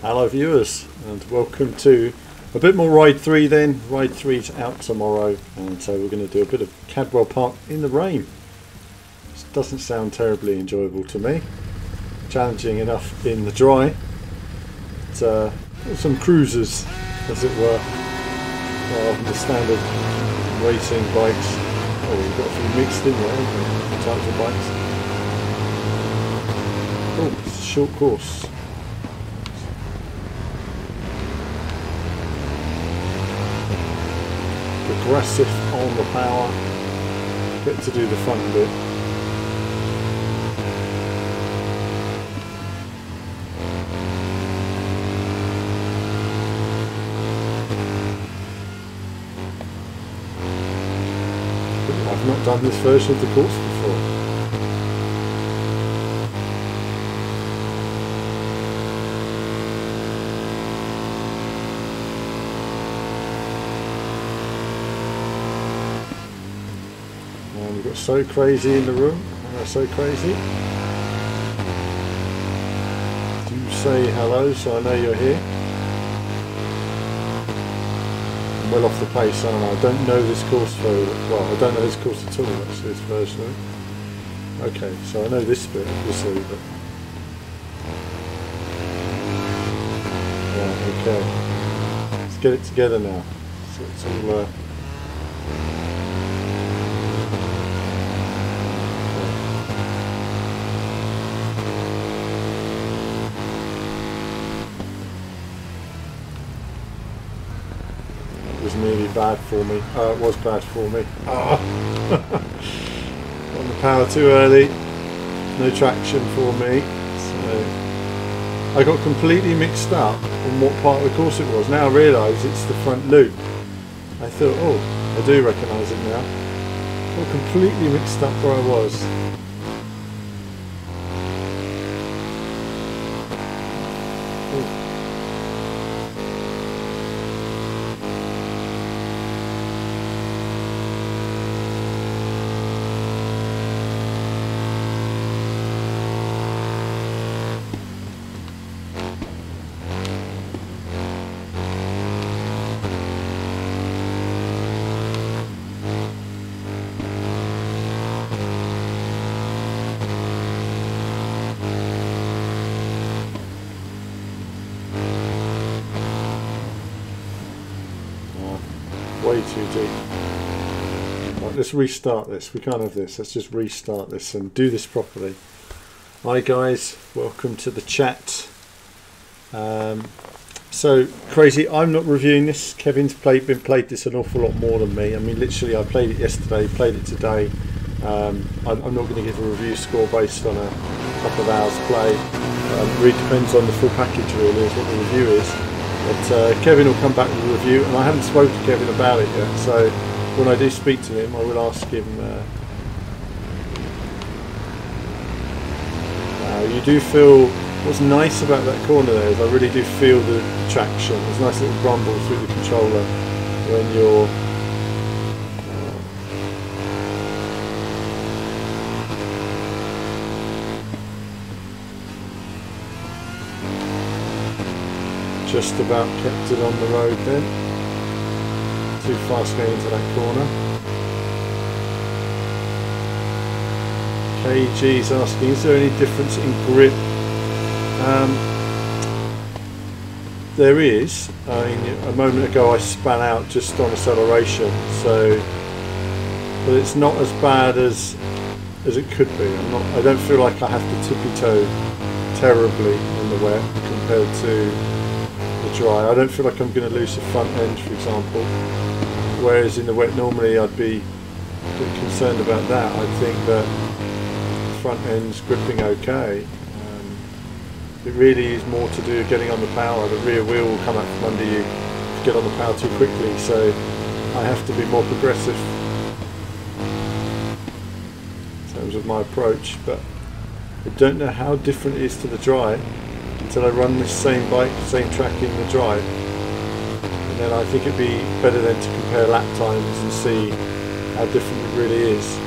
Hello viewers, and welcome to a bit more Ride 3 then. Ride 3's out tomorrow, and so we're going to do a bit of Cadwell Park in the rain. This doesn't sound terribly enjoyable to me. Challenging enough in the dry. But, some cruisers, as it were, rather than the standard racing bikes. Oh, we've got a few mixed in there, different types of bikes. Oh, it's a short course. Progressive on the power, get to do the fun bit. I've not done this version of the course before. And we've got So Crazy in the room. So Crazy. Do say hello so I know you're here. I'm well off the pace, aren't I? I don't know this course very well. I don't know this course at all, actually, this version of it. Okay, so I know this bit, obviously, but... Right, okay. Let's get it together now. So it's all... was nearly bad for me. It was bad for me. Oh. On the power too early. No traction for me. So I got completely mixed up on what part of the course it was. Now I realise it's the front loop. I thought, oh, I do recognise it now. I got completely mixed up where I was. Way too deep. Right, let's restart this. We can't have this. Let's just restart this and do this properly. Hi guys, welcome to the chat. So Crazy, I'm not reviewing this. Kevin's played this an awful lot more than me. I mean, literally, I played it yesterday, played it today. I'm not going to give a review score based on a couple of hours play. It really depends on the full package, really, is what the review is. But Kevin will come back with a review, and I haven't spoken to Kevin about it yet, so when I do speak to him I will ask him. You do feel, what's nice about that corner there is I really do feel the traction. There's a nice little rumble through the controller when you're just about kept it on the road then. Too fast going into that corner. KG's asking, is there any difference in grip? There is. I mean, a moment ago I span out just on acceleration, so but it's not as bad as it could be. I don't feel like I have to tippy toe terribly in the wet compared to dry. I don't feel like I'm going to lose the front end, for example, whereas in the wet normally I'd be a bit concerned about that. I think that the front end's gripping okay. It really is more to do with getting on the power. The rear wheel will come out from under you if you get on the power too quickly, so I have to be more progressive in terms of my approach. But I don't know how different it is to the dry until I run this same bike, same track in the dry, and then I think it'd be better then to compare lap times and see how different it really is.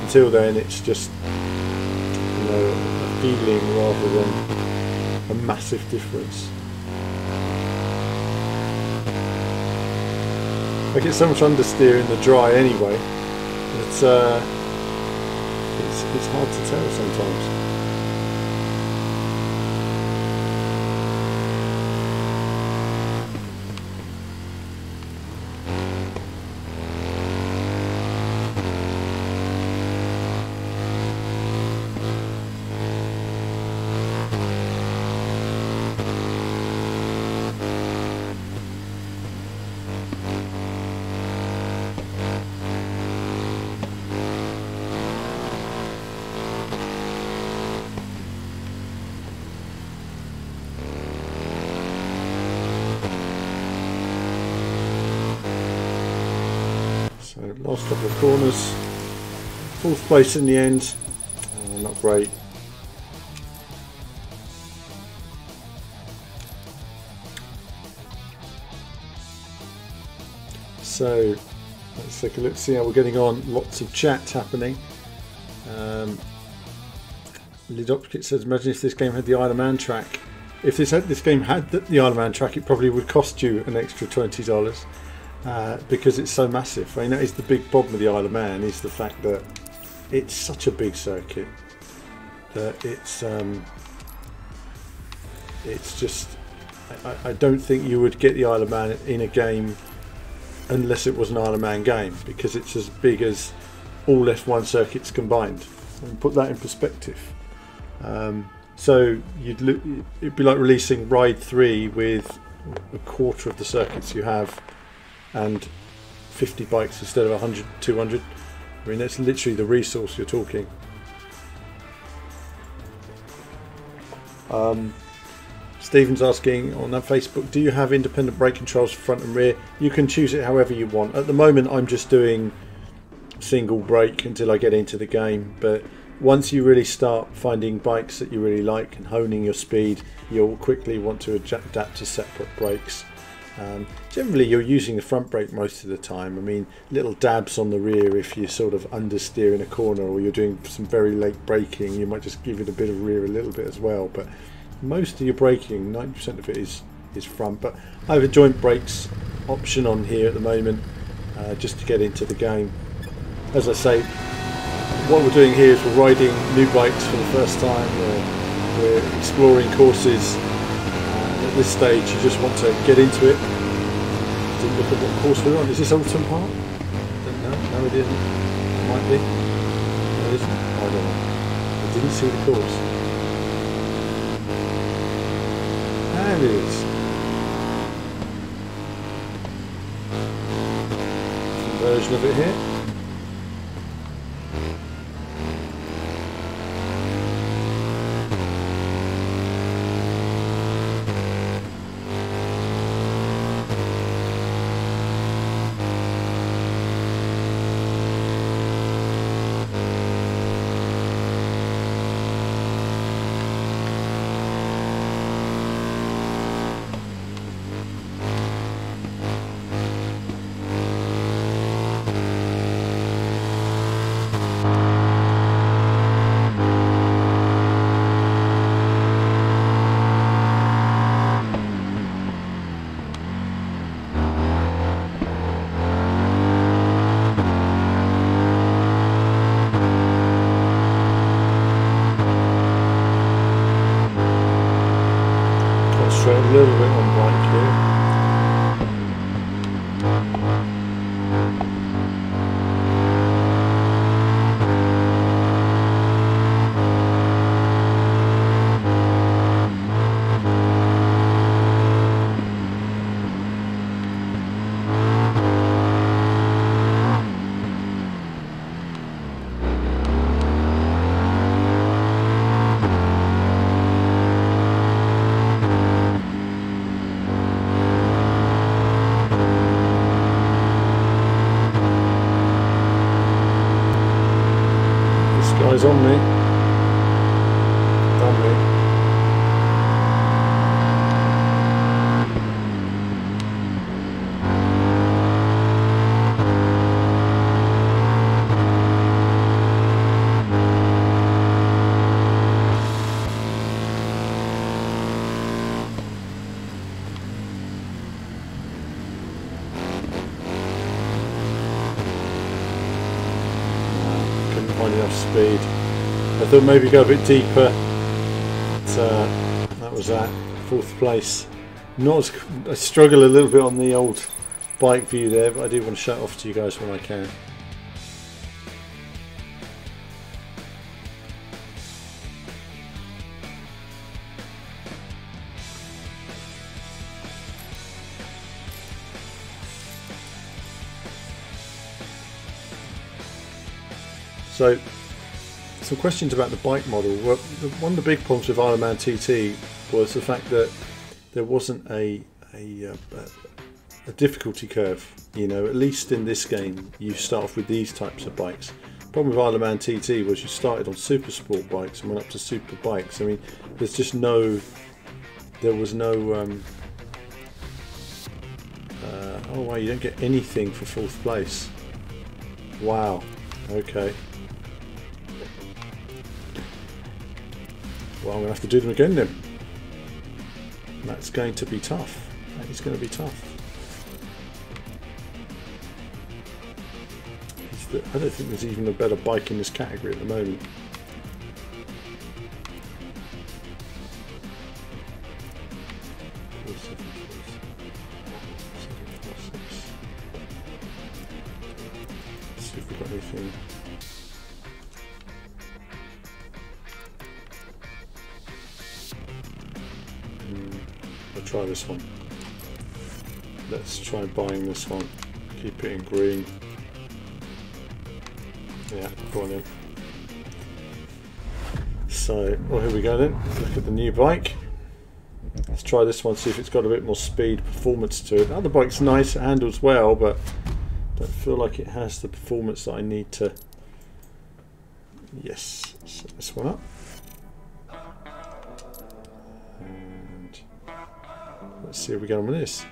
Until then it's just, you know, a feeling rather than a massive difference. I get so much understeer in the dry anyway. It's hard to tell sometimes. So last couple of corners, 4th place in the end, not great. So let's take a look, see how we're getting on. Lots of chat happening. Lidopkit says, imagine if this game had the Isle of Man track. If this game had the Isle of Man track, it probably would cost you an extra $20 because it's so massive. I mean, that is the big problem with the Isle of Man, is the fact that it's such a big circuit that it's just, I don't think you would get the Isle of Man in a game unless it was an Isle of Man game, because it's as big as all F1 circuits combined. And put that in perspective. So it'd be like releasing Ride 3 with a quarter of the circuits you have and 50 bikes instead of 100, 200. I mean, that's literally the resource you're talking. Stephen's asking on Facebook, do you have independent brake controls for front and rear? You can choose it however you want. At the moment I'm just doing single brake until I get into the game, but once you really start finding bikes that you really like and honing your speed, you'll quickly want to adapt to separate brakes. Generally you're using the front brake most of the time. I mean, little dabs on the rear if you sort of understeer in a corner or you're doing some very late braking, you might just give it a bit of rear a little bit as well, but most of your braking, 90% of it is front. But I have a joint brakes option on here at the moment, just to get into the game. As I say, what we're doing here is we're riding new bikes for the first time. We're exploring courses. At this stage, you just want to get into it. Didn't look at what course we're on. Is this Alton Park? Don't know. No, it isn't. It might be. No, it isn't. I don't know. I didn't see the course. There it is. Some version of it here. Concentrate a little bit on bike here. Guy's on me. Done me. enough speed. I thought maybe go a bit deeper. But, that was that. 4th place. Not as, I struggle a little bit on the old bike view there, but I do want to show it off to you guys when I can. So, some questions about the bike model. Well, one of the big problems with Isle of Man TT was the fact that there wasn't a difficulty curve. You know, at least in this game, you start off with these types of bikes. The problem with Isle of Man TT was you started on super sport bikes and went up to super bikes. I mean, there was no. Oh wow, you don't get anything for 4th place. Wow. Okay. Well, I'm going to have to do them again then. That's going to be tough. That is going to be tough. I don't think there's even a better bike in this category at the moment. Let's see if we've got anything. I'll try this one. Let's try buying this one. Keep it in green. Yeah, go on in. So, well, here we go then. Look at the new bike. Let's try this one, see if it's got a bit more speed, performance to it. The other bike's nice, it handles well, but I don't feel like it has the performance that I need to. Yes, set this one up. And let's see if we get on with this.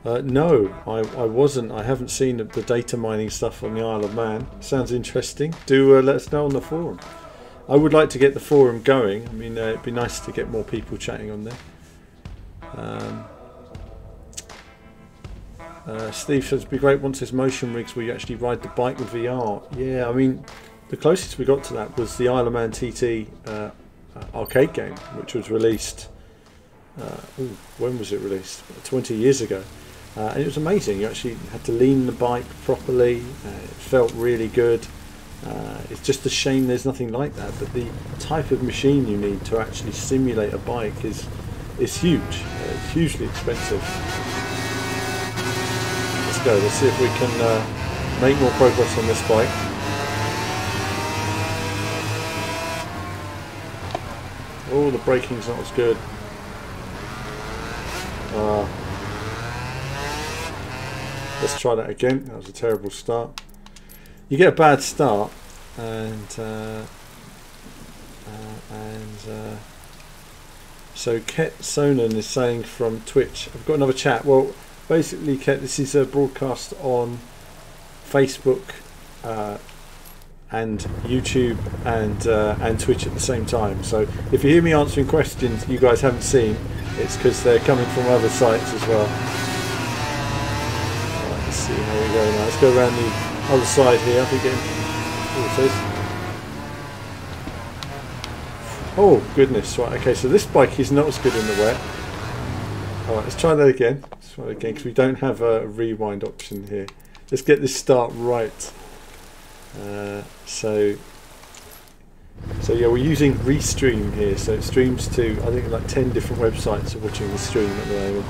No, I wasn't. I haven't seen the data mining stuff on the Isle of Man. Sounds interesting. Do let us know on the forum. I would like to get the forum going. I mean, it'd be nice to get more people chatting on there. Steve says it'd be great once there's motion rigs where you actually ride the bike with VR. Yeah, I mean, the closest we got to that was the Isle of Man TT arcade game, which was released. When was it released? 20 years ago. And it was amazing. You actually had to lean the bike properly. It felt really good. It's just a shame there's nothing like that. But the type of machine you need to actually simulate a bike is huge. It's hugely expensive. Let's go. Let's see if we can make more progress on this bike. Oh, the braking's not as good. Let's try that again. That was a terrible start. You get a bad start, and so Ket Sonan is saying from Twitch, I've got another chat. Well, basically, Ket, this is a broadcast on Facebook and YouTube and Twitch at the same time. So if you hear me answering questions you guys haven't seen, it's because they're coming from other sites as well. Right, let's see how we go now. Let's go around the other side here. I think oh goodness, right, okay, so this bike is not as good in the wet. Alright, let's try that again. Let's try it again because we don't have a rewind option here. Let's get this start right. So yeah, we're using Restream here, so it streams to, I think, like 10 different websites are watching the stream at the moment.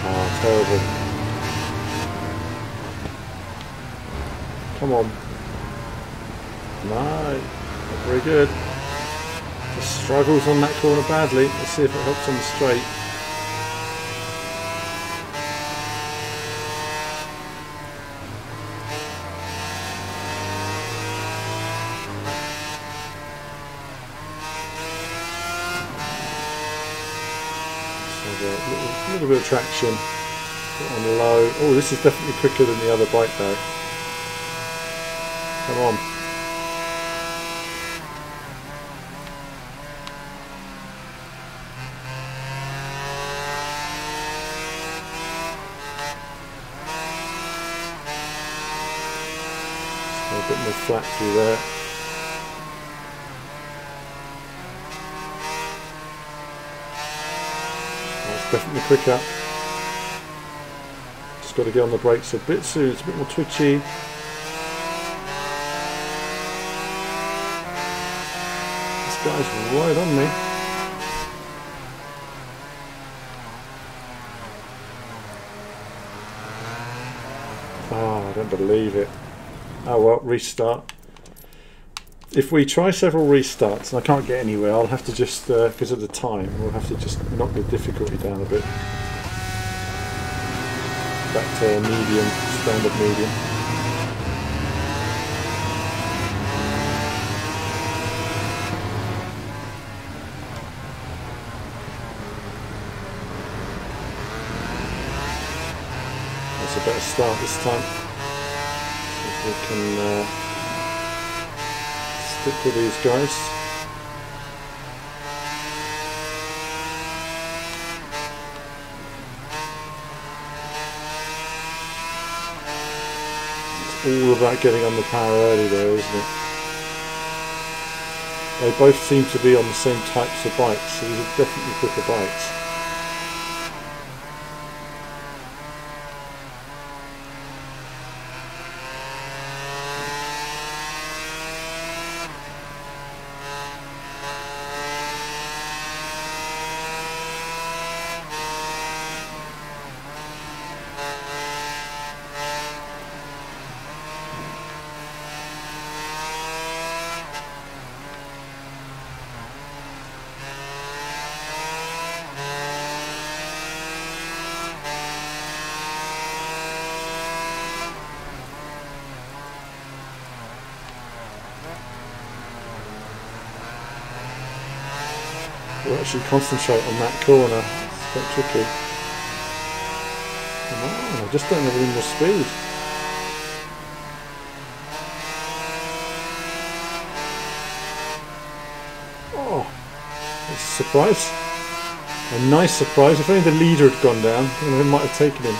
Oh, terrible. Come on. No, not very good. Just struggles on that corner badly. Let's see if it helps on the straight. A little bit of traction. Put on low. Oh, this is definitely quicker than the other bike though. Come on. a bit more flat through there. That's definitely quicker. Just got to get on the brakes a bit soon. It's a bit more twitchy. This guy's right on me. Oh, I don't believe it. Oh well, restart. If we try several restarts and I can't get anywhere, I'll have to just, because of the time, we'll have to just knock the difficulty down a bit. Back to medium, standard medium. That's a better start this time. If we can stick with these guys. It's all about getting on the power early there, isn't it? They both seem to be on the same types of bikes, so these are definitely quicker bikes. We'll actually concentrate on that corner. It's quite tricky. Come on, I just don't have any more speed. Oh, it's a surprise. A nice surprise. If only the leader had gone down, then I might have taken him.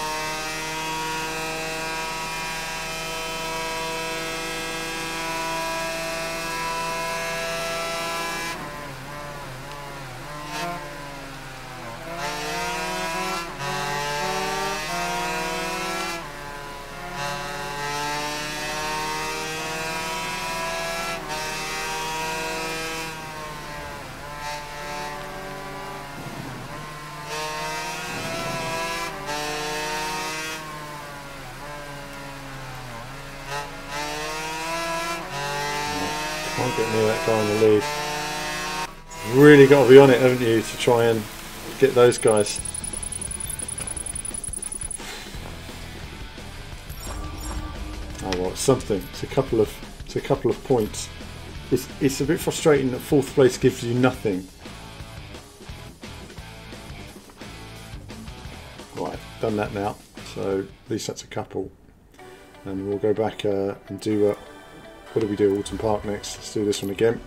Can't get near that guy in the lead. Really got to be on it, haven't you, to try and get those guys. Oh well, it's something. It's a couple of points. It's a bit frustrating that fourth place gives you nothing. Right, done that now. So at least that's a couple, and we'll go back and do. What do we do? Alton Park next. Let's do this one again.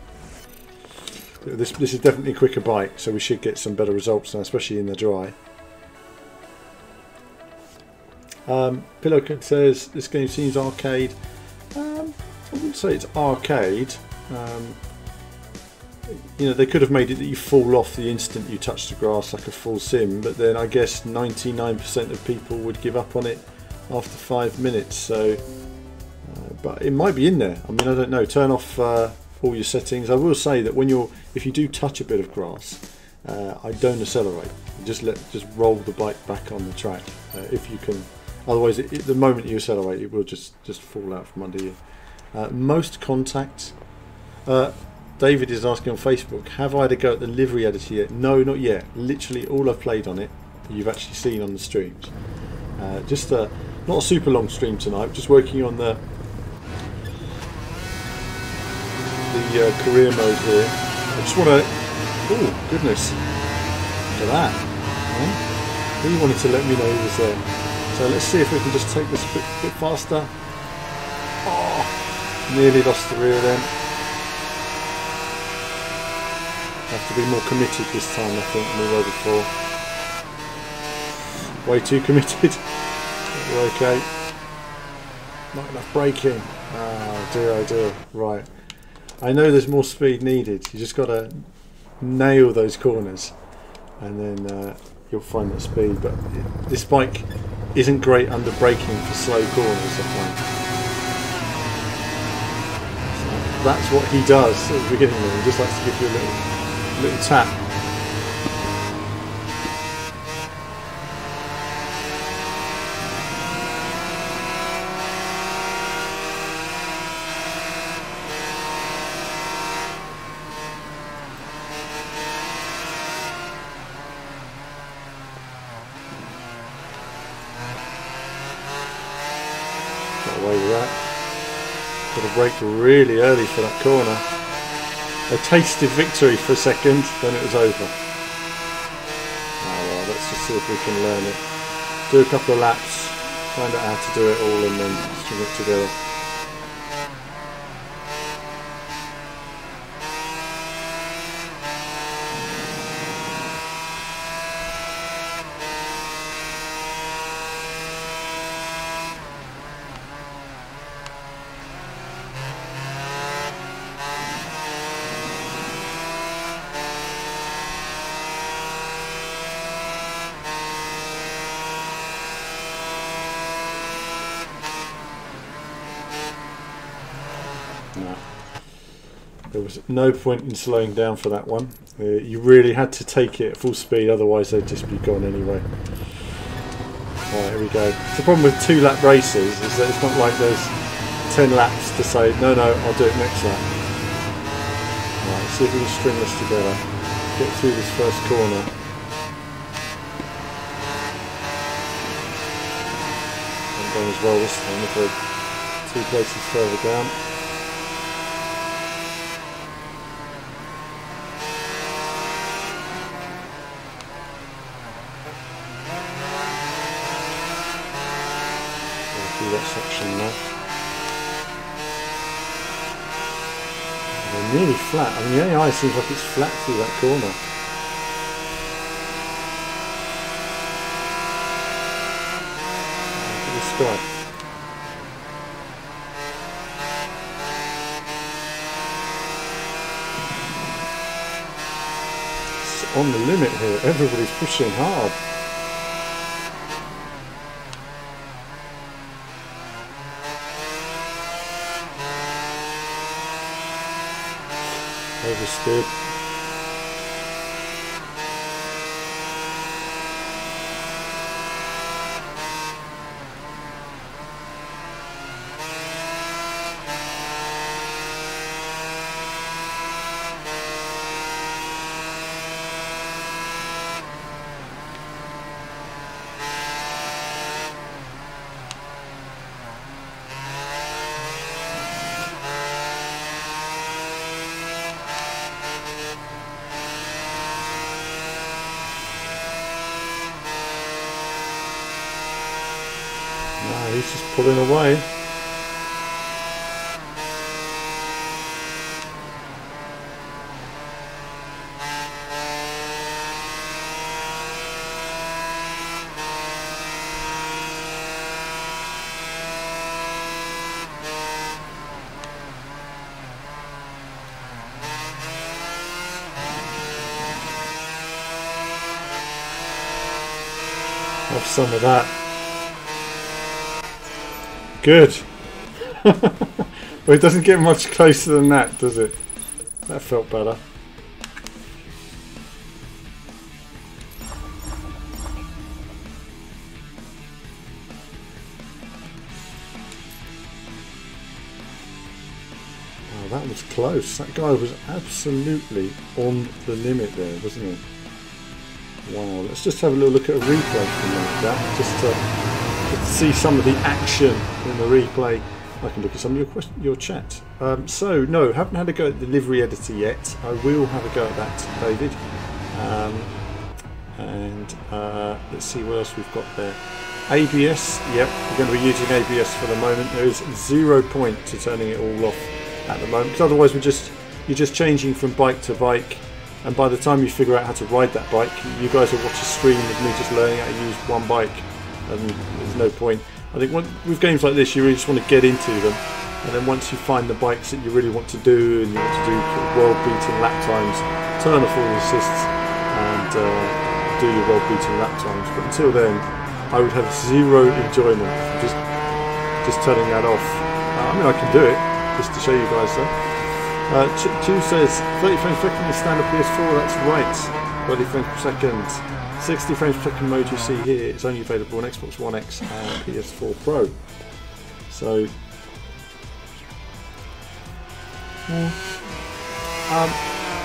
This is definitely a quicker bike, so we should get some better results now, especially in the dry. Pillowkin says this game seems arcade. I wouldn't say it's arcade. You know, they could have made it that you fall off the instant you touch the grass like a full sim, but then I guess 99% of people would give up on it after 5 minutes. So. But it might be in there. I mean, I don't know. Turn off all your settings. I will say that if you do touch a bit of grass, I don't accelerate. Just roll the bike back on the track if you can. Otherwise, the moment you accelerate, it will just fall out from under you. Most contact. David is asking on Facebook, have I had a go at the livery editor yet? No, not yet. Literally all I've played on it, you've actually seen on the streams. Not a super long stream tonight. Just working on the career mode here. I just want to. Oh goodness! Look at that. Huh? He wanted to let me know he was there. So let's see if we can just take this a bit faster. Oh, nearly lost the rear then. Have to be more committed this time, I think, than we were before. Way too committed. We're okay. Not enough braking. Oh dear, oh dear. Right. I know there's more speed needed. You just got to nail those corners, and then you'll find that speed. But this bike isn't great under braking for slow corners, I find. So that's what he does at the beginning. He just likes to give you a little tap. Away with that. Got to brake really early for that corner. I tasted victory for a second, then it was over. Oh well, let's just see if we can learn it. Do a couple of laps, find out how to do it all, and then string it together. No. There was no point in slowing down for that one. You really had to take it at full speed, otherwise they'd just be gone anyway. Right, here we go. The problem with 2 lap races is that it's not like there's 10 laps to say, no, I'll do it next lap. Right, let's see if we can string this together. Get through this first corner. Not going as well this time, if we're 2 places further down. Through that section now. They're nearly flat. I mean, the AI seems like it's flat through that corner. Look at the sky. It's on the limit here. Everybody's pushing hard. Oversteered. No, he's just pulling away. Have some of that. Good. Well, it doesn't get much closer than that, does it? That felt better. Oh, that was close. That guy was absolutely on the limit there, wasn't he? Wow, let's just have a little look at a replay from that, just to see some of the action in the replay. I can look at some of your chat. So, no, haven't had a go at the livery editor yet. I will have a go at that, David. Let's see what else we've got there. ABS, yep, we're going to be using ABS for the moment. There is 0 point to turning it all off at the moment, because otherwise you're just changing from bike to bike. And by the time you figure out how to ride that bike, you guys will watch a stream of me just learning how to use one bike, and there's no point. I think with games like this, you really just want to get into them, and then once you find the bikes that you really want to do, and you want to do world-beating lap times, turn off all the assists and do your world-beating lap times. But until then, I would have zero enjoyment from just turning that off. I mean, I can do it just to show you guys though. Chu says 30 frames per second is standard PS4. That's right. 30 frames per second. 60 frames per second mode you see here is only available on Xbox One X and PS4 Pro. So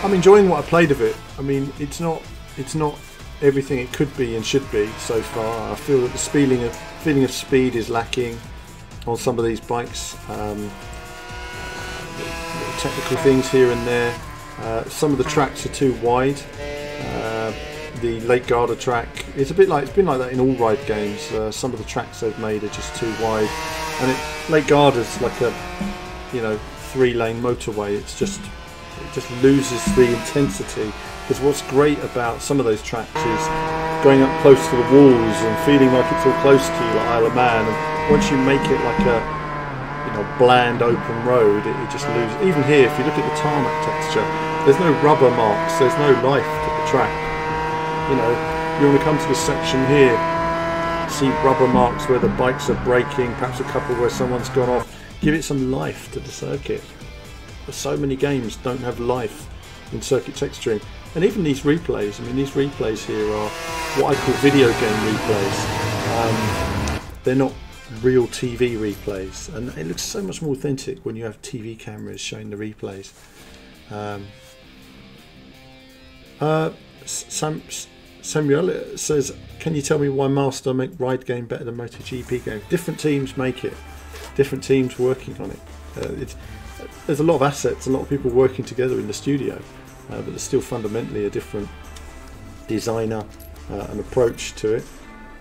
I'm enjoying what I played of it. I mean, it's not everything it could be and should be so far. I feel that the feeling of speed is lacking on some of these bikes. Technical things here and there. Some of the tracks are too wide. The Lake Garda track, it's been like that in all ride games. Some of the tracks they've made are just too wide, and Lake Garda's like a 3-lane motorway. It just loses the intensity. Because what's great about some of those tracks is going up close to the walls and feeling like it's all close to you, like Isle of Man. And once you make it like a bland open road, it just loses. Even here, if you look at the tarmac texture, there's no rubber marks, there's no life to the track. You want to come to this section here, see rubber marks where the bikes are braking, perhaps a couple where someone's gone off. Give it some life to the circuit. But so many games don't have life in circuit texturing. And even these replays, I mean, these replays here are what I call video game replays. They're not real TV replays, and it looks so much more authentic when you have TV cameras showing the replays. Samuel says, can you tell me why Master make ride game better than MotoGP game? Different teams make it, different teams working on it. There's a lot of assets, a lot of people working together in the studio, but there's still fundamentally a different designer and approach to it.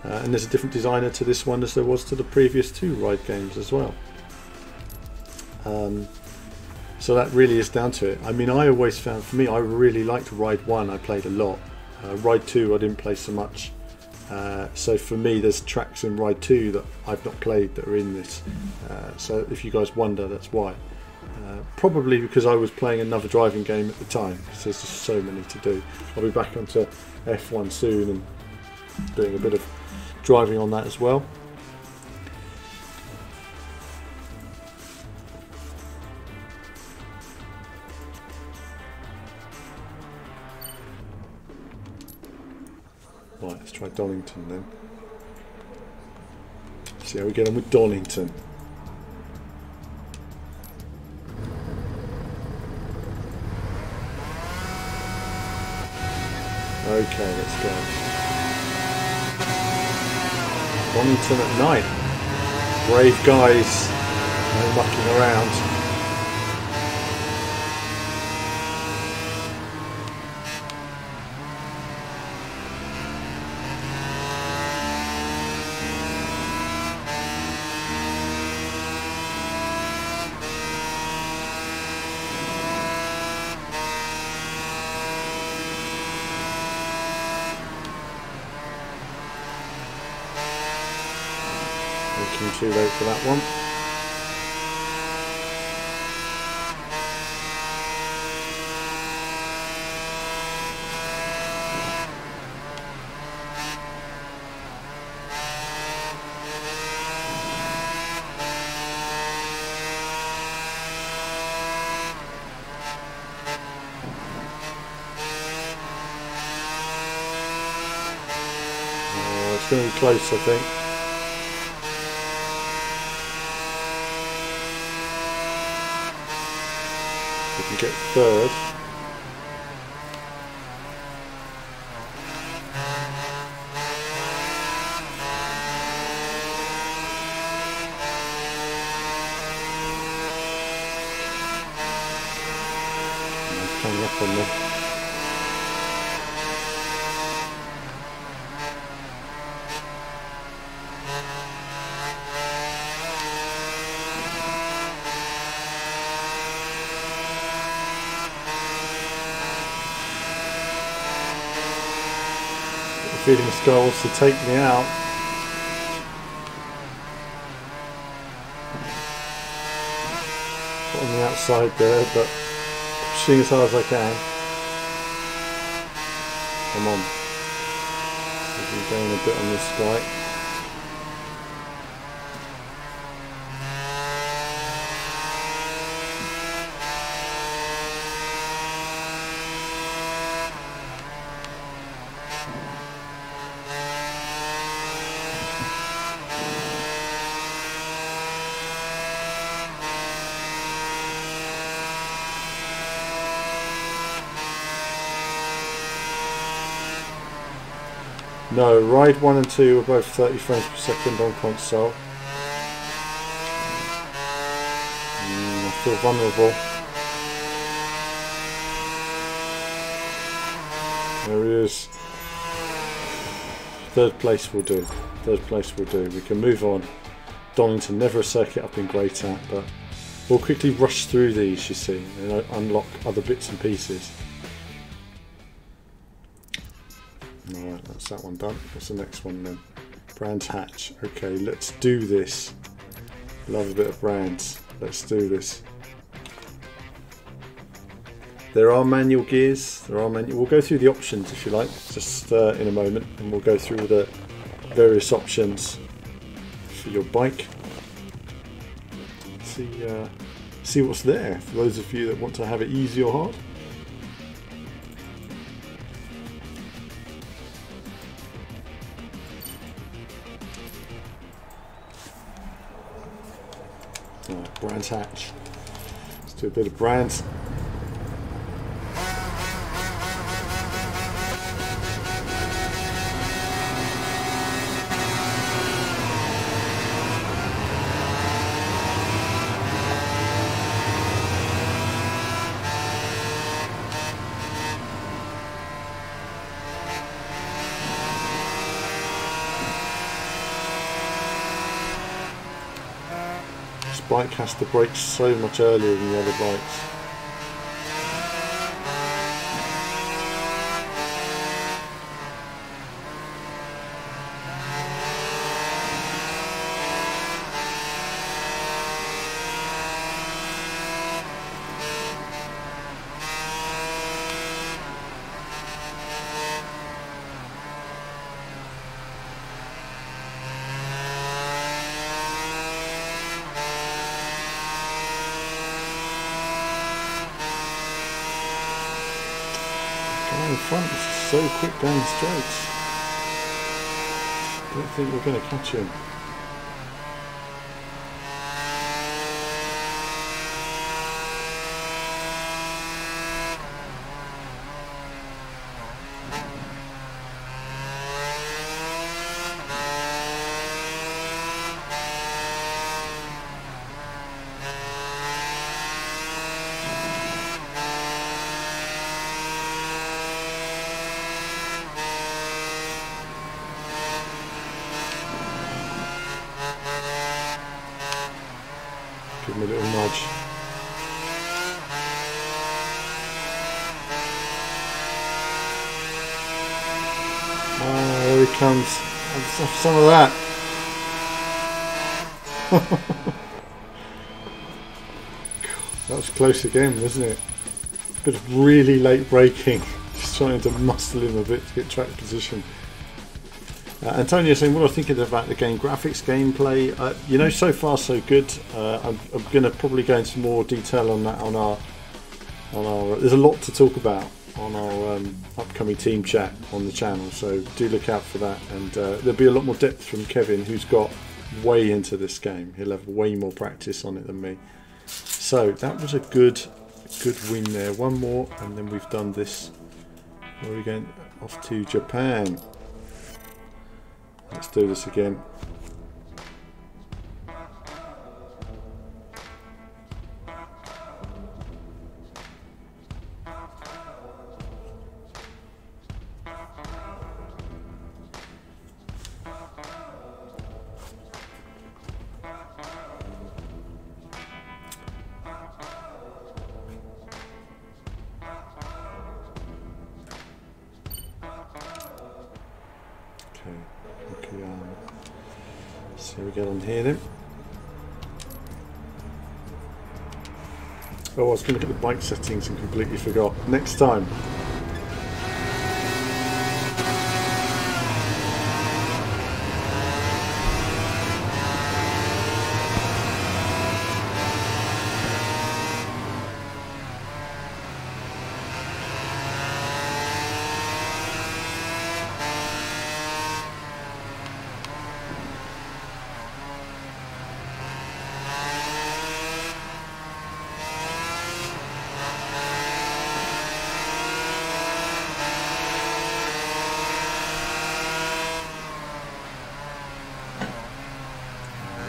And there's a different designer to this one as there was to the previous 2 ride games as well. So that really is down to it. I mean, I always found, for me, I really liked Ride 1, I played a lot. Ride 2 I didn't play so much. So for me, there's tracks in Ride 2 that I've not played that are in this. So if you guys wonder, that's why. Probably because I was playing another driving game at the time, because there's just so many to do. I'll be back onto F1 soon and doing a bit of driving on that as well. Right, let's try Donington then. See how we get on with Donington. Okay, let's go. Donington at night. Brave guys, no mucking around. Too late for that one. Oh, it's going to be close, I think. Get third. Coming up on there. Feeling the sky wants to take me out. outside there, but pushing as hard as I can. Come on. We're going a bit on this guy. No, ride 1 and 2 are both 30 frames per second on console. I feel vulnerable. There he is. Third place will do. Third place will do. We can move on. Donington, never a circuit I've been great at, but we'll quickly rush through these, you see, and unlock other bits and pieces. Alright, that's that one done. What's the next one then? Brands Hatch. Okay, let's do this. Love a bit of brands. Let's do this. There are manual gears. We'll go through the options if you like, just in a moment, and we'll go through the various options for your bike. See what's there for those of you that want to have it easy or hard. Brands Hatch. Let's do a bit of brands. Bike has to brake so much earlier than the other bikes. In front is so quick down the straights. Don't think we're going to catch him. Give him a little nudge. Oh, there he comes. Let's have some of that. That was close again, wasn't it? A bit of really late braking. Just trying to muscle him a bit to get track position. Antonio saying, what are you thinking about the game graphics, gameplay? You know, so far so good. I'm going to probably go into more detail on that on our. There's a lot to talk about on our upcoming team chat on the channel, so do look out for that. And there'll be a lot more depth from Kevin, who's got way into this game. He'll have way more practice on it than me. So that was a good win there. One more, and then we've done this. Where are we going? Off to Japan. Let's do this again. See how we get on here then. Oh, I was going to look at the bike settings and completely forgot. Next time.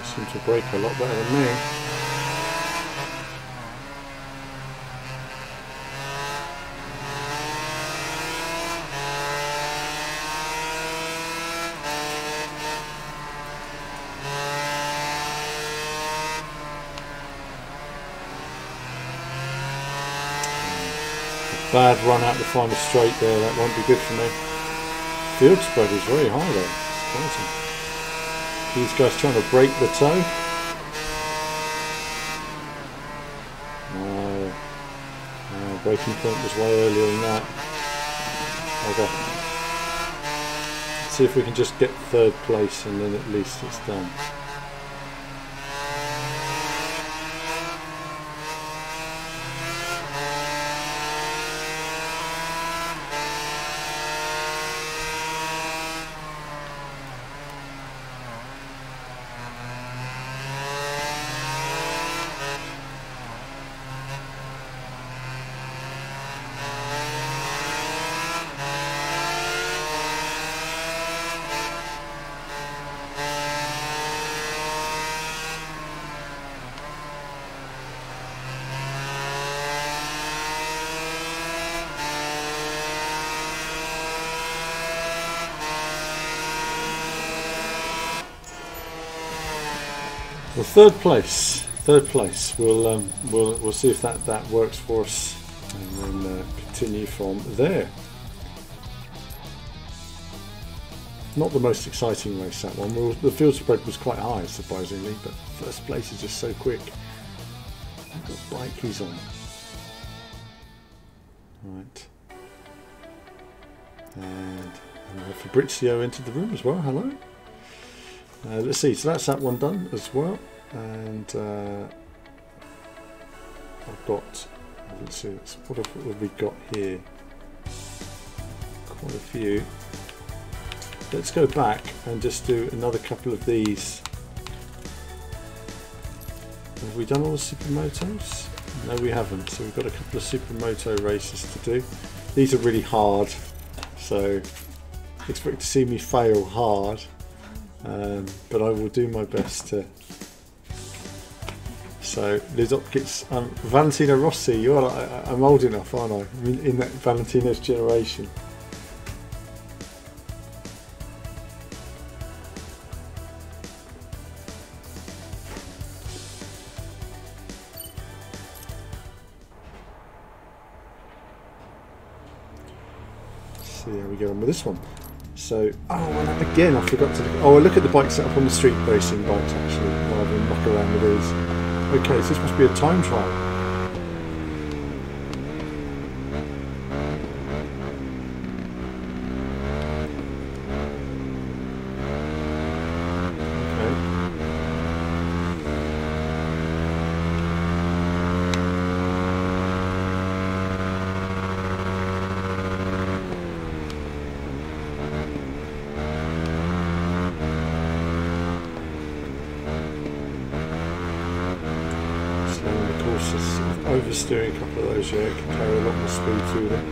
Seem to brake a lot better than me. Bad run out the final straight there, that won't be good for me. Field spread is very high though, surprising. These guys trying to break the toe. No. Braking point was way earlier than that. Okay. Let's see if we can just get third place and then at least it's done. Well, third place. We'll see if that works for us, and then continue from there. Not the most exciting race, that one. Well, the field spread was quite high, surprisingly, but first place is just so quick. Look what bike he's on. Right. And Fabrizio entered the room as well. Hello. Let's see, so that's that one done as well, and I've got, let's see, what have we got here? Quite a few. Let's go back and just do another couple of these. Have we done all the Supermotos? No, we haven't, so we've got a couple of Supermoto races to do. These are really hard, so expect to see me fail hard. But I will do my best to. So Les Opkits, Valentino Rossi. You're I'm old enough, aren't I? In that Valentino's generation. Let's see how we get on with this one. So, and again, I forgot to look at the bike setup on the street racing bikes actually, rather than muck around with these. Okay, so this must be a time trial. Oversteering a couple of those, yeah, can carry a lot more speed through them.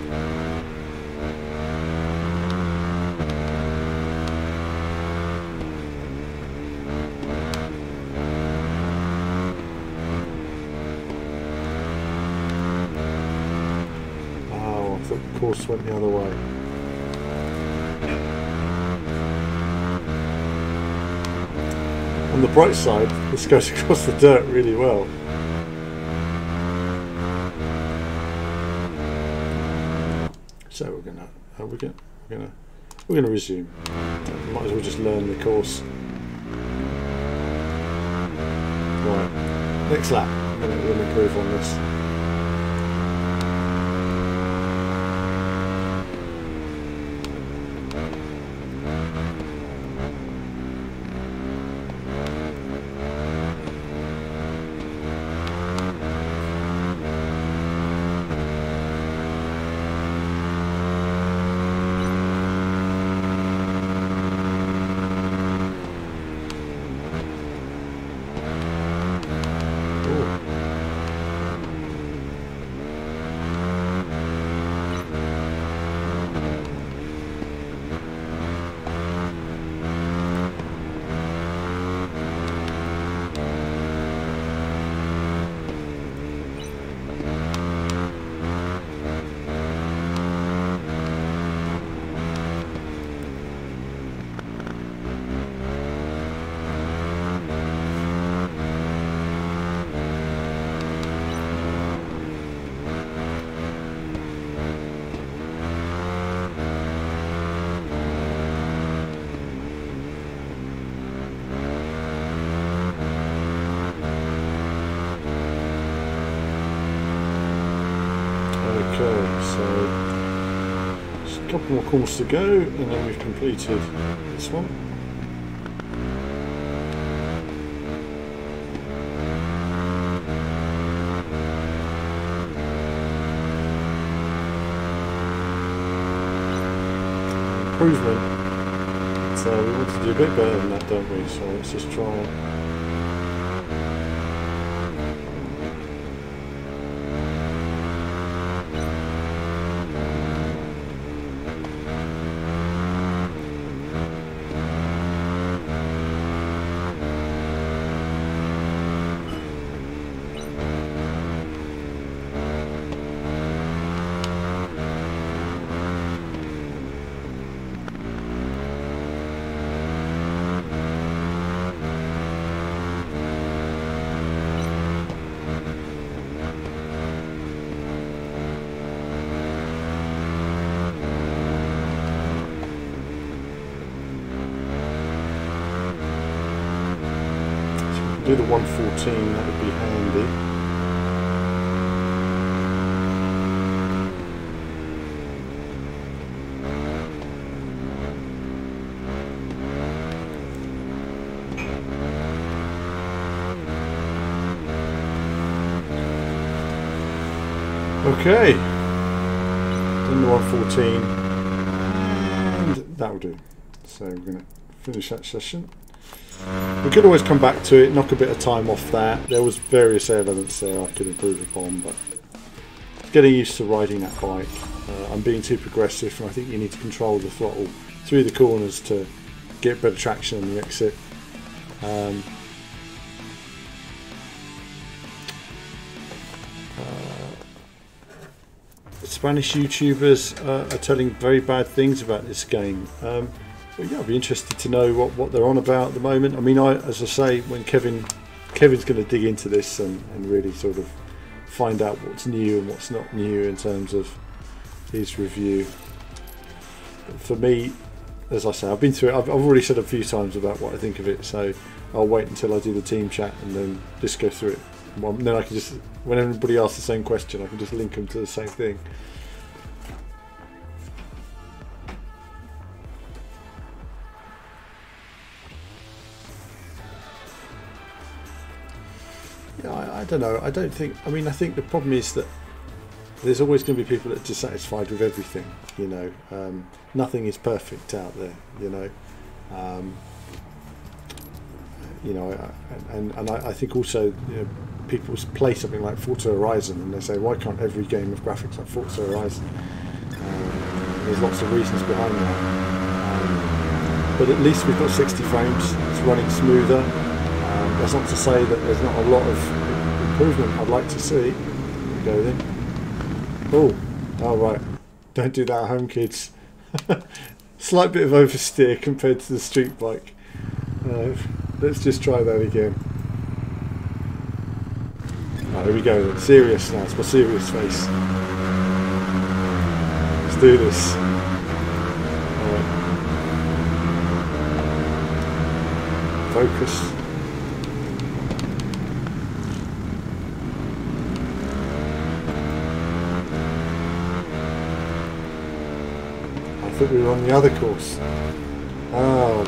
Oh, I thought the course went the other way. On the bright side, this goes across the dirt really well. So we're gonna resume. Might as well just learn the course. Right, next lap. We're gonna improve on this. So just a couple more corners to go, and then we've completed this one. Improvement. So we want to do a bit better than that, don't we? So let's just try it. Do the 114, that would be handy. Okay, done the 114, and that'll do. So we're going to finish that session. We could always come back to it, knock a bit of time off that. There was various elements there I could improve upon, but getting used to riding that bike. I'm being too progressive, and I think you need to control the throttle through the corners to get better traction on the exit. Spanish YouTubers are telling very bad things about this game. But yeah, I'd be interested to know what they're on about at the moment. I mean, as I say, when Kevin's going to dig into this and really sort of find out what's new and what's not new in terms of his review. But for me, as I say, I've been through it. I've already said a few times about what I think of it, so I'll wait until I do the team chat and then just go through it. And then I can just, when everybody asks the same question, I can just link them to the same thing. Yeah, I don't know. I don't think. I mean, I think the problem is that there's always going to be people that are dissatisfied with everything. You know, nothing is perfect out there. You know, and I think also, you know, people play something like Forza Horizon and they say, why can't every game have graphics like Forza Horizon? There's lots of reasons behind that. But at least we've got 60 frames. It's running smoother. That's not to say that there's not a lot of improvement I'd like to see. Here we go then. Oh, right. Don't do that at home, kids. Slight bit of oversteer compared to the street bike. Let's just try that again. Right, here we go then. Serious now. It's my serious face. Let's do this. Alright. Focus. I thought we were on the other course. Oh,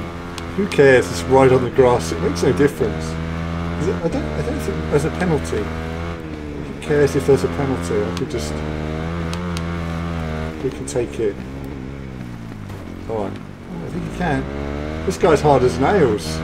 who cares? It's right on the grass. It makes no difference. I don't think there's a penalty. Who cares if there's a penalty? I could just... We can take it. Alright. I think you can. This guy's hard as nails.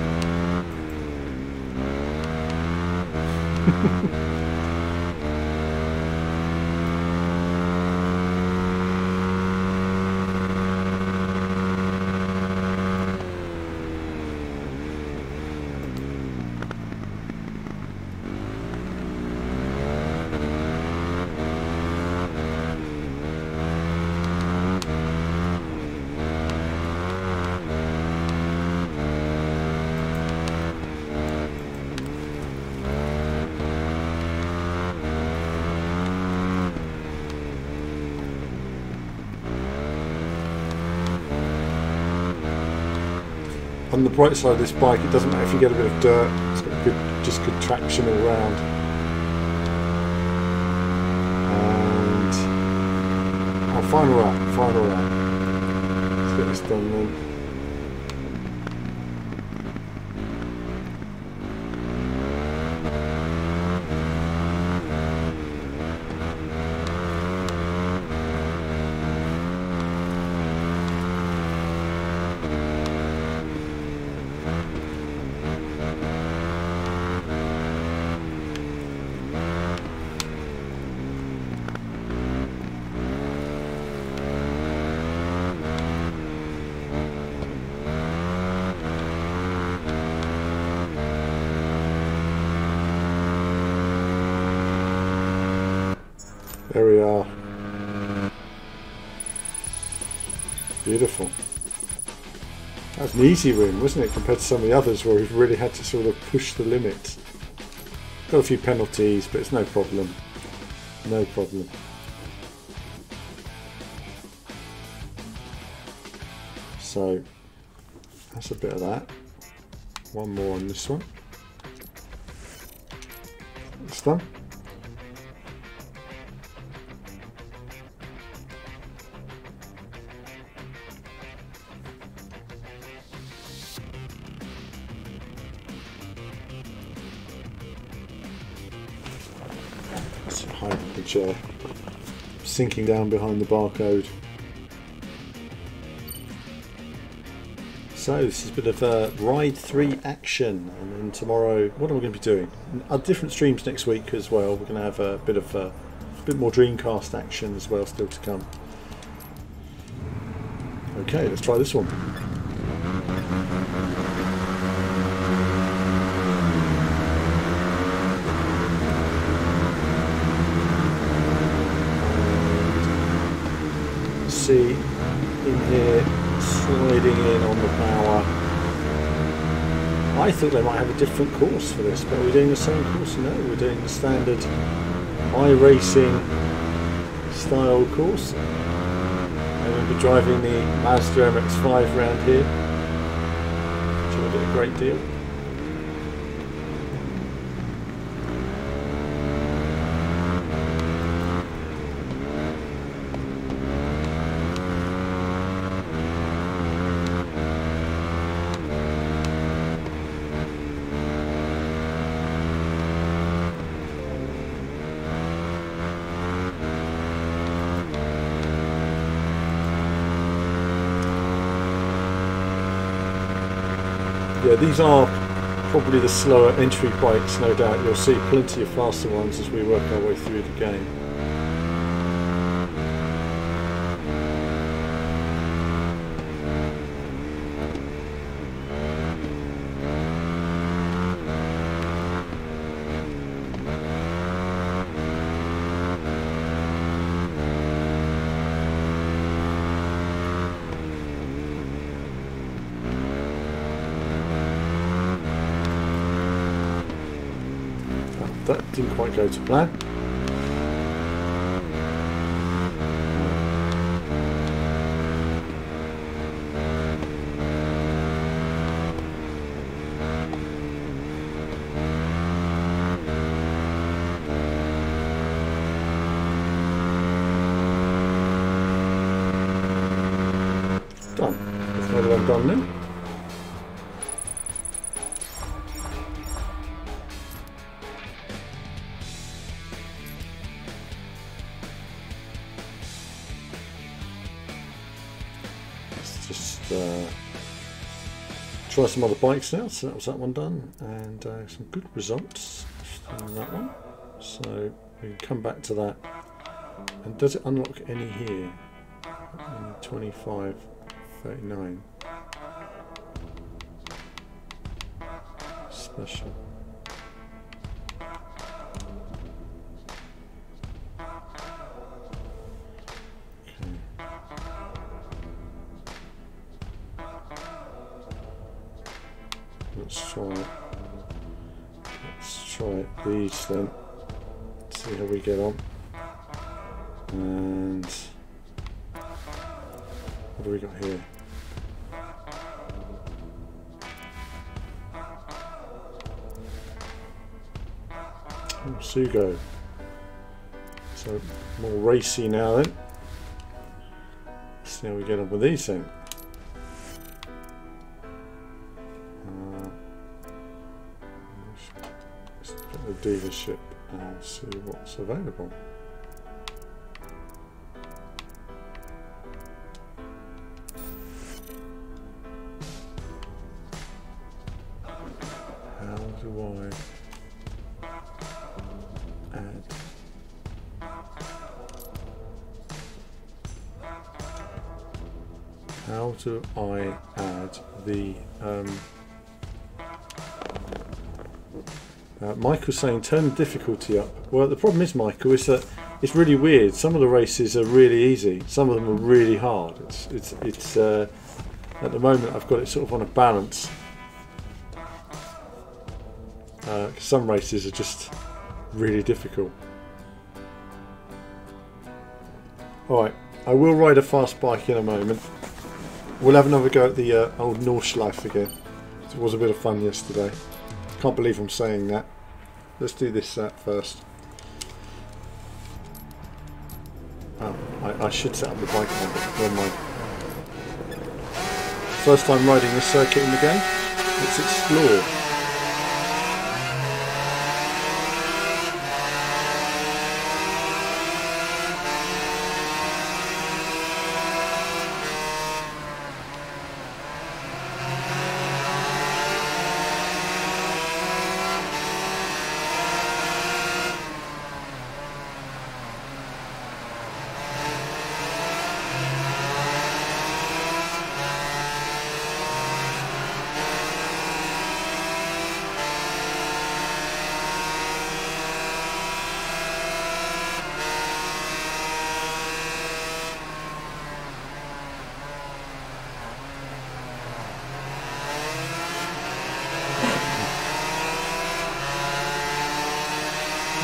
On the bright side of this bike, it doesn't matter if you get a bit of dirt, it's got good traction all round. And final lap, final lap. Let's get this done then. There we are. Beautiful. That was an easy win, wasn't it, compared to some of the others where we've really had to sort of push the limits. Got a few penalties, but it's no problem. No problem. So, that's a bit of that. One more on this one. It's done. Hide the chair, sinking down behind the barcode. So this is a bit of a ride 3 action, and then tomorrow, what are we going to be doing? Different streams next week as well. We're going to have a bit more Dreamcast action as well still to come. Okay, let's try this one. See in here sliding in on the power. I thought they might have a different course for this, but we're doing the same course. No, we're doing the standard iRacing style course, and we'll be driving the Mazda MX-5 around here. Enjoyed it a great deal. Yeah, these are probably the slower entry bikes, no doubt. You'll see plenty of faster ones as we work our way through the game. That didn't quite go to plan. Done. That's another one done then. Try some other bikes now. So that was that one done, and some good results from that one. So we can come back to that. And does it unlock any here? 25, 39. Special. Let's try these then, see how we get on. And what do we got here? Oh, Sugo. So more racy now then. see how we get on with these then. Let's put the dealership and see what's available. How do I add? How do I add the Michael's saying turn the difficulty up. Well, the problem is, Michael, is that it's really weird. Some of the races are really easy, some of them are really hard. It's at the moment I've got it sort of on a balance. Some races are just really difficult. Alright, I will ride a fast bike in a moment. We'll have another go at the old Nordschleife again. It was a bit of fun yesterday. Can't believe I'm saying that. Let's do this first. Oh, I should set up the bike now, but never mind. First time riding this circuit in the game. Let's explore.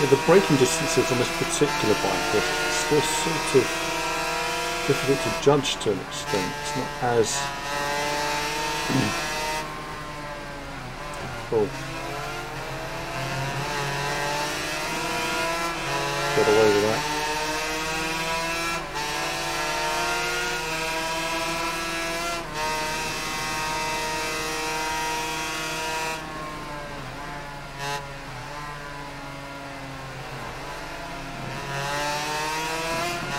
The braking distances on this particular bike are still sort of difficult to judge to an extent. It's not as cool. Got away with that.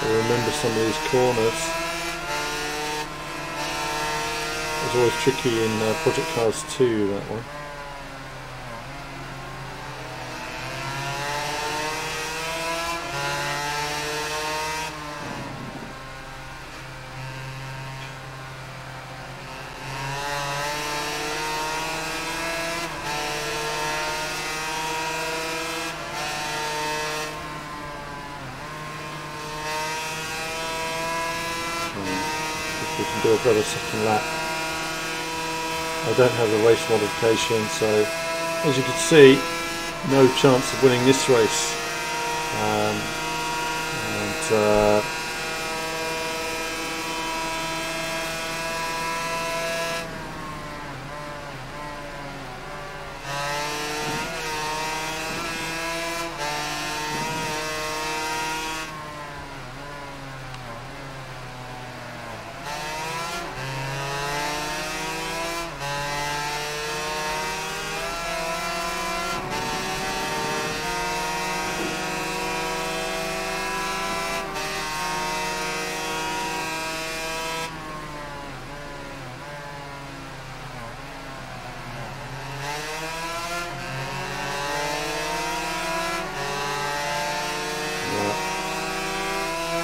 Remember some of these corners. It's always tricky in Project Cars 2, that one. We can do a better second lap. I don't have the race modification, so as you can see, no chance of winning this race.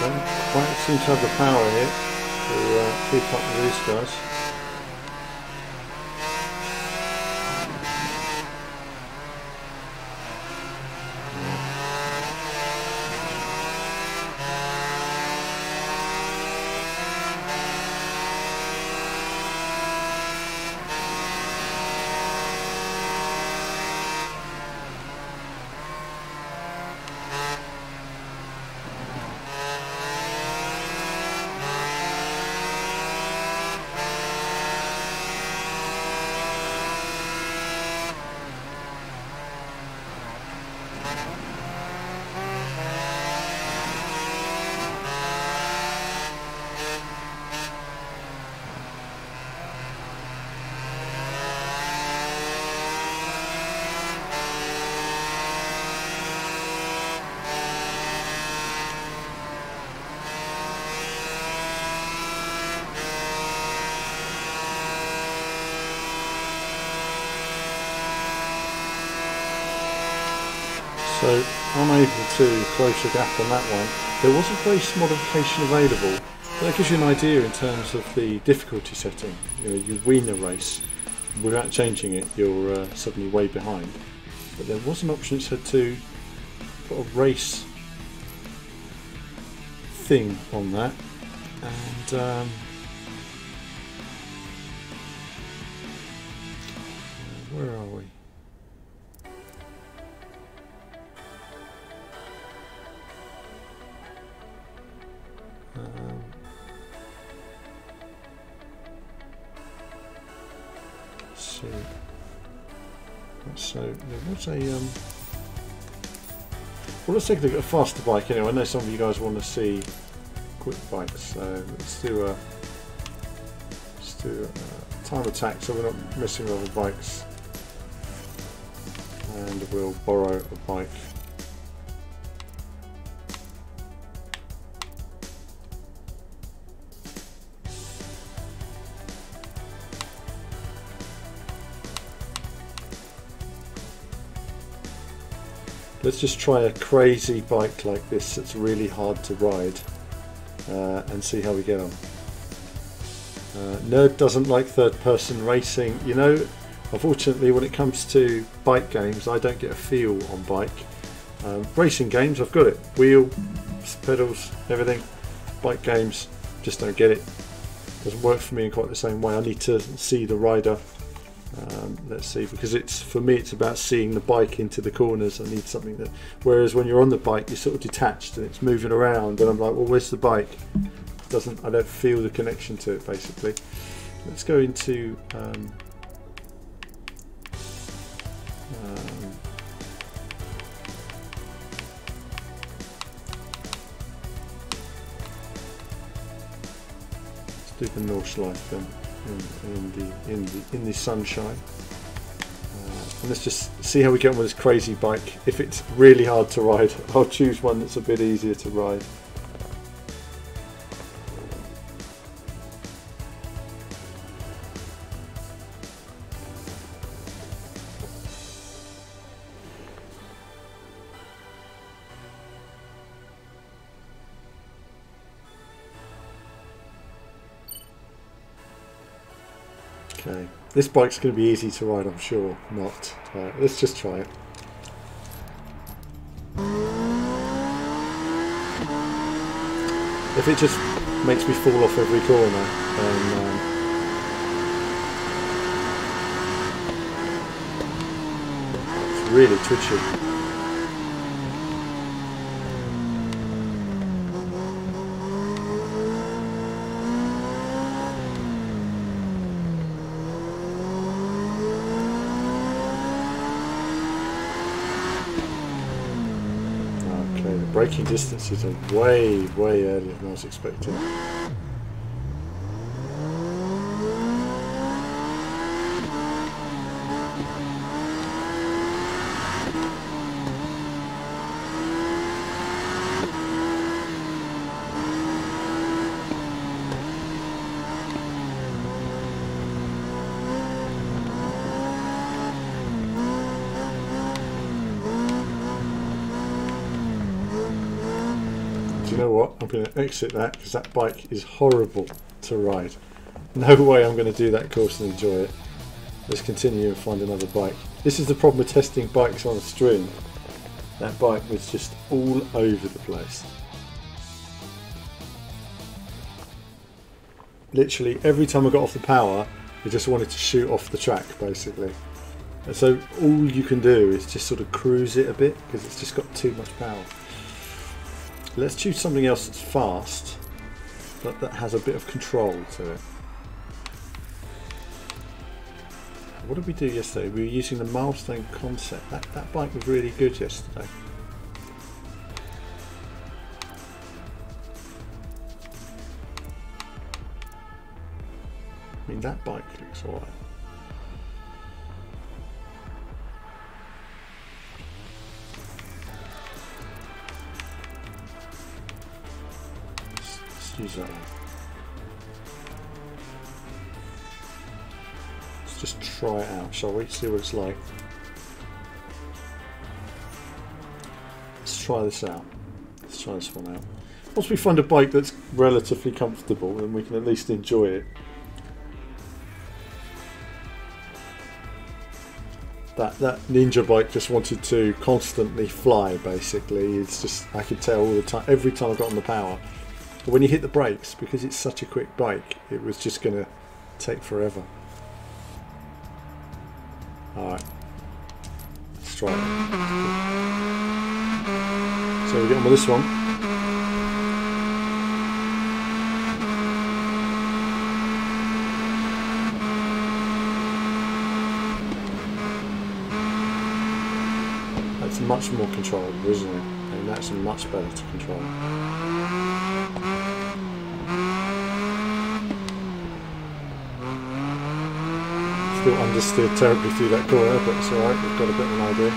Don't quite seem to have the power here to keep up with these guys. So I'm able to close the gap on that one. There was a race modification available. That gives you an idea in terms of the difficulty setting. You know, you win a race without changing it, you're suddenly way behind. But there was an option that said to put a race thing on that, and where are we? Let's see. So there was a well, let's take a look at a faster bike anyway. I know some of you guys want to see quick bikes, so let's do a time attack so we're not missing other bikes, and we'll borrow a bike. Let's just try a crazy bike like this that's really hard to ride and see how we get on. Nerd doesn't like third-person racing. You know, unfortunately when it comes to bike games I don't get a feel on bike. Racing games I've got it. Wheel, pedals, everything. Bike games, just don't get it. Doesn't work for me in quite the same way. I need to see the rider. Let's see, because it's, for me it's about seeing the bike into the corners. I need something that, whereas when you're on the bike you're sort of detached and it's moving around and I'm like, well, where's the bike? I don't feel the connection to it basically. Let's go into let's do the Norse Life then. In the sunshine, and let's just see how we get on with this crazy bike. If it's really hard to ride, I'll choose one that's a bit easier to ride. Okay, this bike's going to be easy to ride, I'm sure. Not. Let's just try it. If it just makes me fall off every corner, then it's really twitchy. Braking distances are way earlier than I was expecting. You know what, I'm going to exit that because that bike is horrible to ride. No way I'm going to do that course and enjoy it. Let's continue and find another bike. This is the problem with testing bikes on a string. That bike was just all over the place. Literally every time I got off the power it just wanted to shoot off the track basically. And so all you can do is just sort of cruise it a bit because it's just got too much power. Let's choose something else that's fast, but that has a bit of control to it. What did we do yesterday? We were using the milestone concept. That bike was really good yesterday. I mean, that bike looks alright. Use that one. Let's just try it out, shall we? See what it's like. let's try this out. Let's try this one out. Once we find a bike that's relatively comfortable, then we can at least enjoy it. That Ninja bike just wanted to constantly fly, basically. It's just, I could tell all the time, every time I got on the power. But when you hit the brakes, because it's such a quick bike, it was just going to take forever. Alright. Let's try it. So we get on with this one. That's much more controllable, isn't it? And that's much better to control. Still understeered terribly through that corner, but it's alright, we've got a bit of an idea.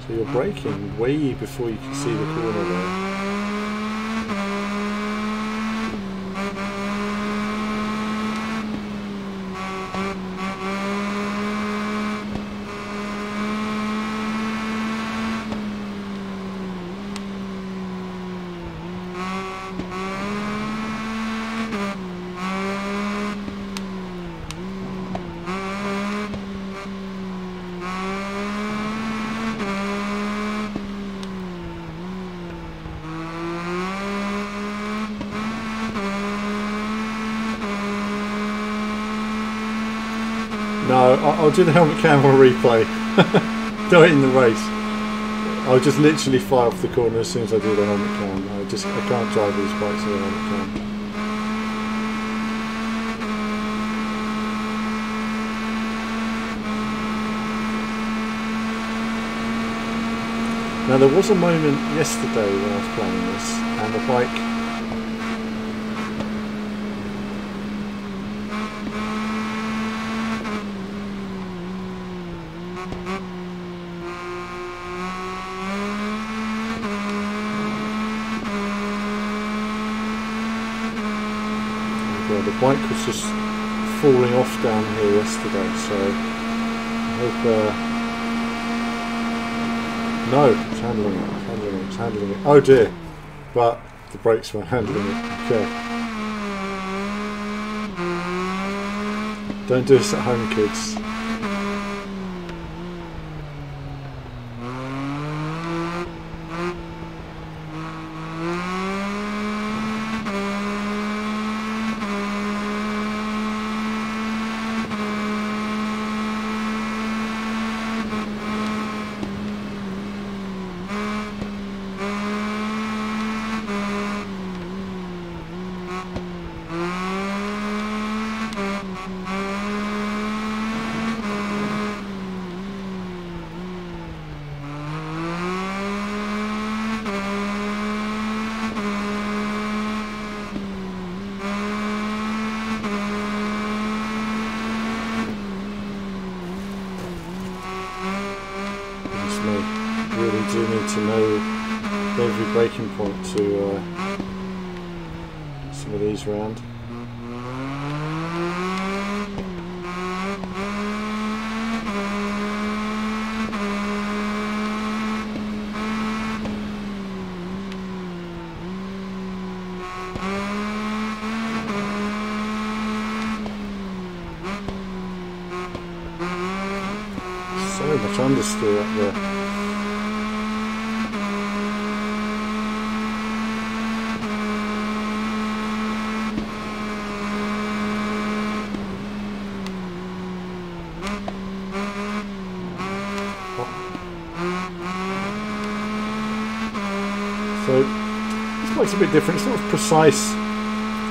So you're braking way before you can see the corner there. No, I'll do the helmet cam on replay. Do it in the race. I'll just literally fly off the corner as soon as I do the helmet cam. I can't drive these bikes with a helmet cam. Now there was a moment yesterday when I was playing this, and the bike was just falling off down here yesterday, so I hope no, it's handling it, it's handling it. Oh dear, but the brakes weren't handling it. Okay. Don't do this at home, kids. Do need to know every braking point to some of these round. So much understeer up there. So this bike's a bit different, it's not as precise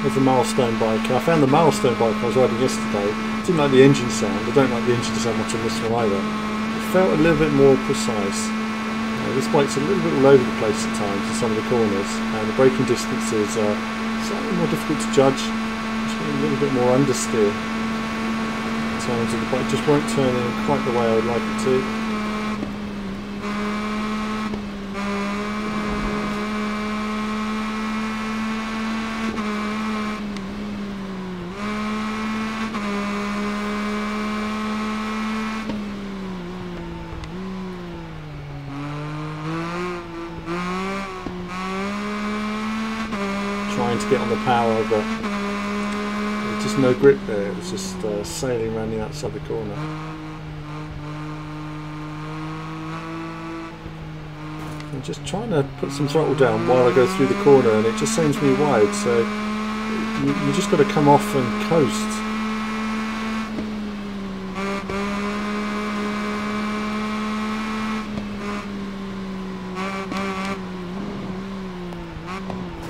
as the milestone bike. I found the milestone bike I was riding yesterday, didn't like the engine sound, I don't like the engine sound much on this one either. It felt a little bit more precise. This bike's a little bit all over the place at times in some of the corners, and the braking distances are slightly more difficult to judge. Just a little bit more understeer in terms of the bike just won't turn in quite the way I would like it to. trying to get on the power, but there's just no grip there. It was just sailing around the outside the corner. I'm just trying to put some throttle down while I go through the corner, and it just sends me wide, so you just got to come off and coast.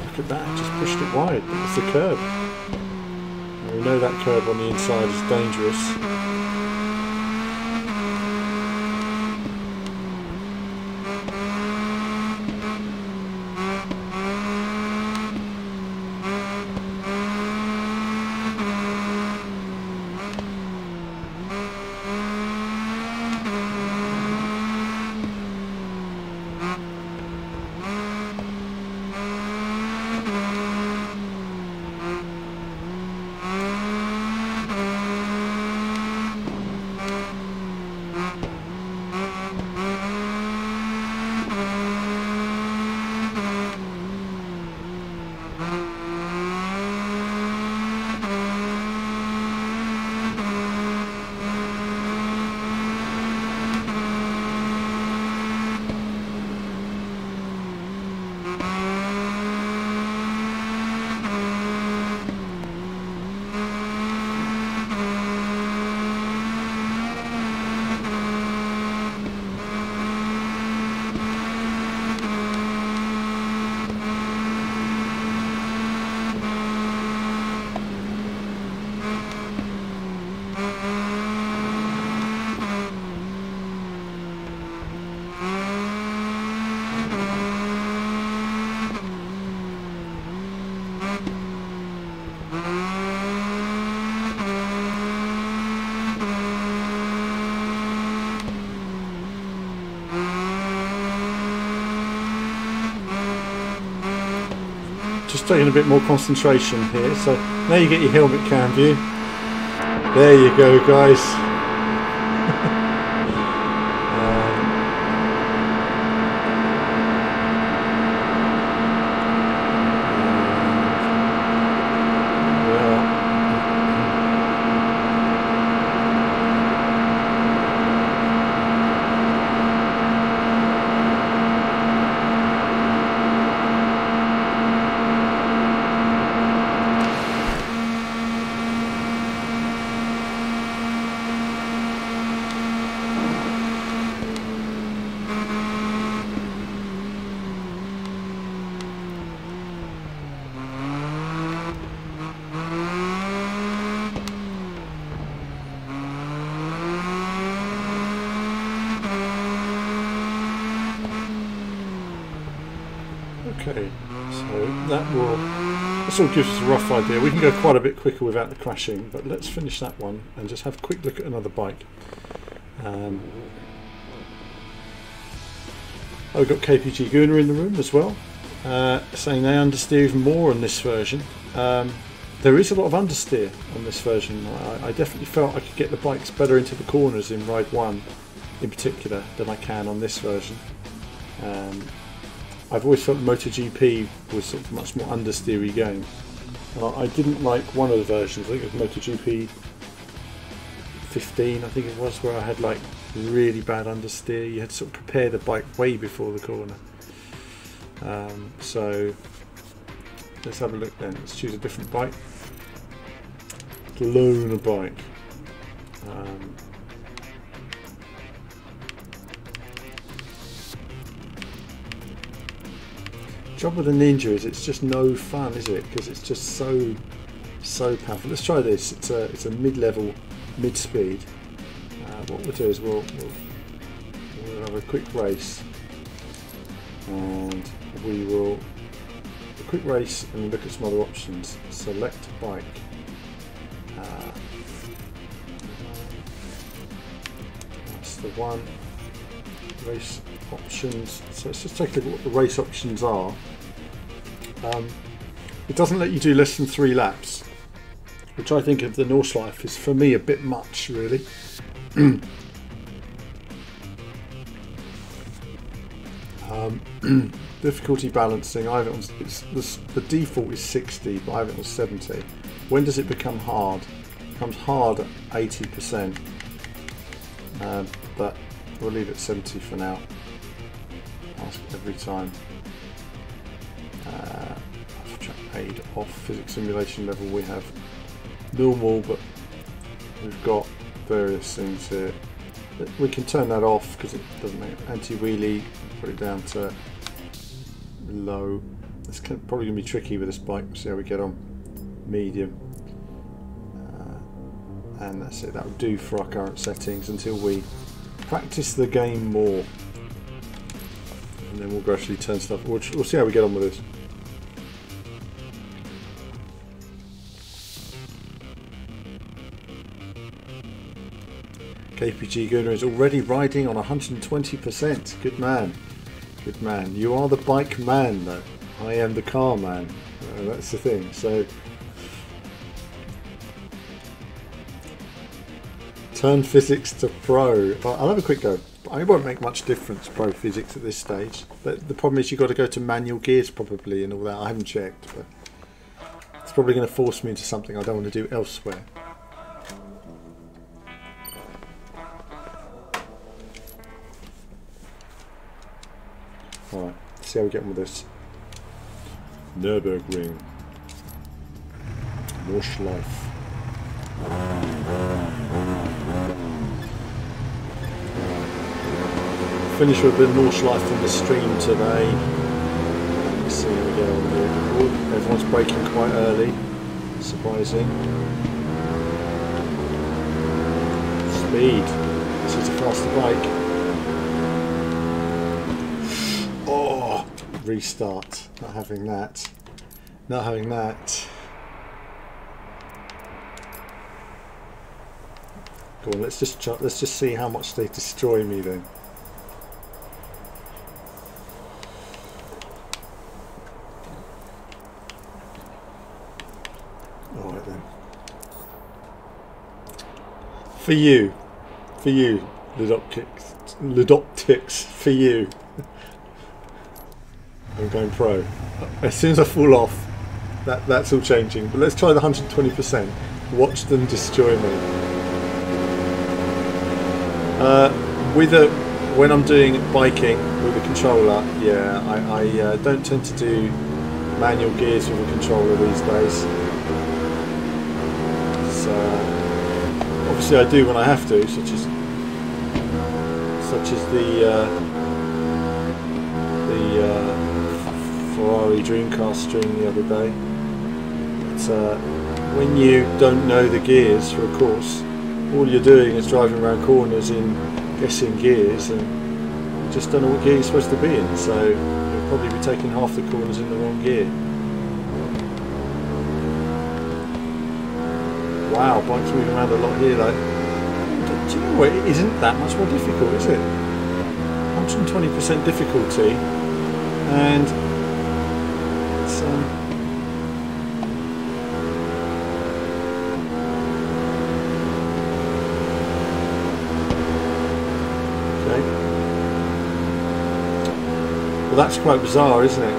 Look at that, just pushed it wide. That's the curb. And we know that curb on the inside is dangerous. Just taking a bit more concentration here. So now you get your helmet cam view. There you go, guys. Okay, so this will give us a rough idea. We can go quite a bit quicker without the crashing, but let's finish that one and just have a quick look at another bike. I've got KPG Guna in the room as well, saying they understeer even more on this version. There is a lot of understeer on this version. I definitely felt I could get the bikes better into the corners in Ride 1 in particular than I can on this version. I've always felt MotoGP was sort of much more understeery game. I didn't like one of the versions. I think it was MotoGP 15, I think it was, where I had like really bad understeer. You had to sort of prepare the bike way before the corner. So let's have a look then. Let's choose a different bike. Loaner bike. Job with the Ninja is it's just no fun, is it? Because it's just so powerful. Let's try this. It's a mid-level, mid-speed. What we'll do is we'll have a quick race, and we will a quick race and look at some other options. Select bike. That's the one. Race options. So let's just take a look at what the race options are. It doesn't let you do less than 3 laps, which I think of the Nordschleife is for me a bit much, really. Difficulty balancing, I have it on, the default is 60, but I have it on 70. When does it become hard? It becomes hard at 80%, but we'll leave it 70 for now. Ask every time. Aid off physics simulation level, we have normal, but we've got various things here. We can turn that off because it doesn't make anti-wheelie. Put it down to low. It's probably going to be tricky with this bike. We'll see how we get on. Medium. And that's it. That will do for our current settings until we practice the game more. And then we'll gradually turn stuff. We'll see how we get on with this. KPG Gunner is already riding on 120%. Good man. Good man. You are the bike man, though. I am the car man. That's the thing. So, turn physics to pro. I'll have a quick go. It won't make much difference, pro physics, at this stage. But the problem is you've got to go to manual gears probably and all that. I haven't checked, but it's probably going to force me into something I don't want to do elsewhere. Alright, let's see how we get on with this. Nürburgring. Nordschleife. Finish with a bit of Nordschleife on the stream today. Let's see how we get on here. Oh, everyone's braking quite early. Surprising. Speed. This is a faster bike. Oh, restart. Not having that. Not having that. Go on, let's just see how much they destroy me then. All right then. For you, Ludoptics, for you. I'm going pro. As soon as I fall off, that's all changing. But let's try the 120%. Watch them destroy me. When I'm doing biking with a controller, yeah, I don't tend to do manual gears with a controller these days. So obviously I do when I have to, such as the Ferrari Dreamcast stream the other day. But when you don't know the gears for a course, all you're doing is driving around corners in guessing gears, and you just don't know what gear you're supposed to be in, so you'll probably be taking half the corners in the wrong gear. Wow, bike's moving around a lot here though. Do you know what, it isn't that much more difficult, is it? 120% difficulty, and it's well, that's quite bizarre, isn't it?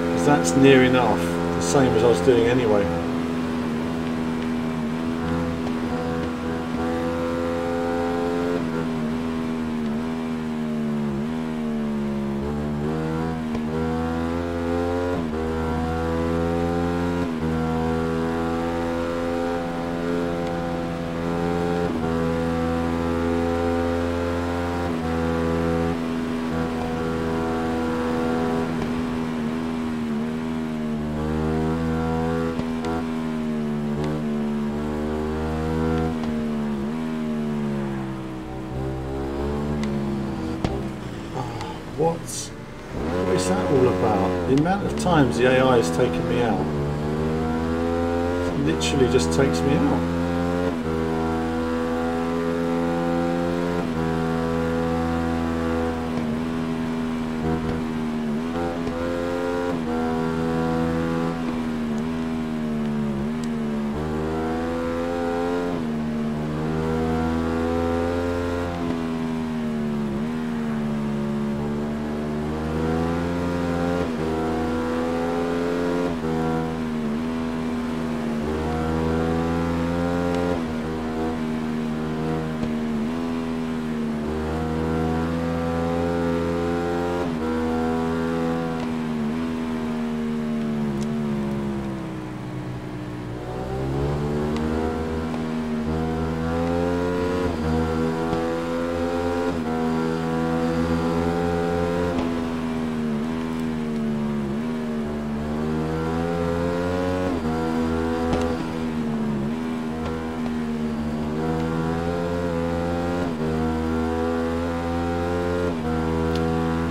Because that's near enough the same as I was doing anyway. What is that all about? The amount of times the AI has taken me out. It literally just takes me out.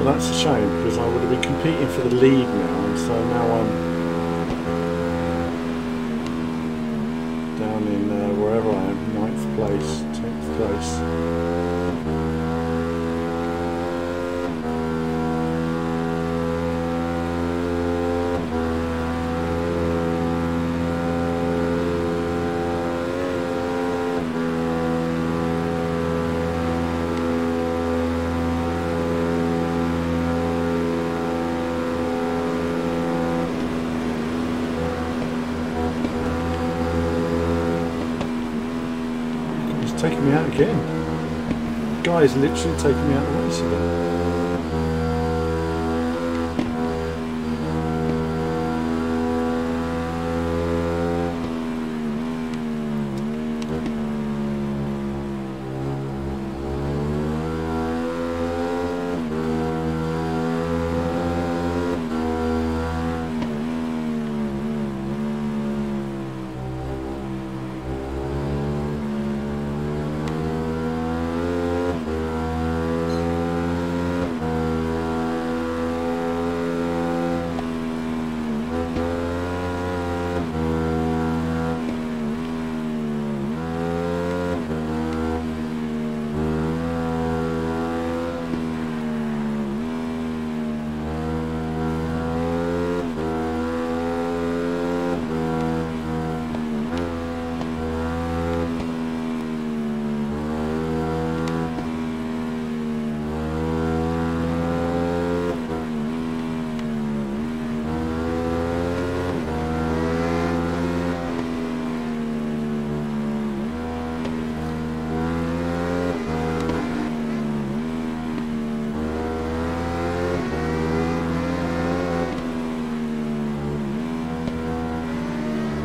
But that's a shame because I would have been competing for the lead now, and so now I'm down in wherever I am, 9th place, 10th place. Taking me out again. The guy is literally taking me out of the race again.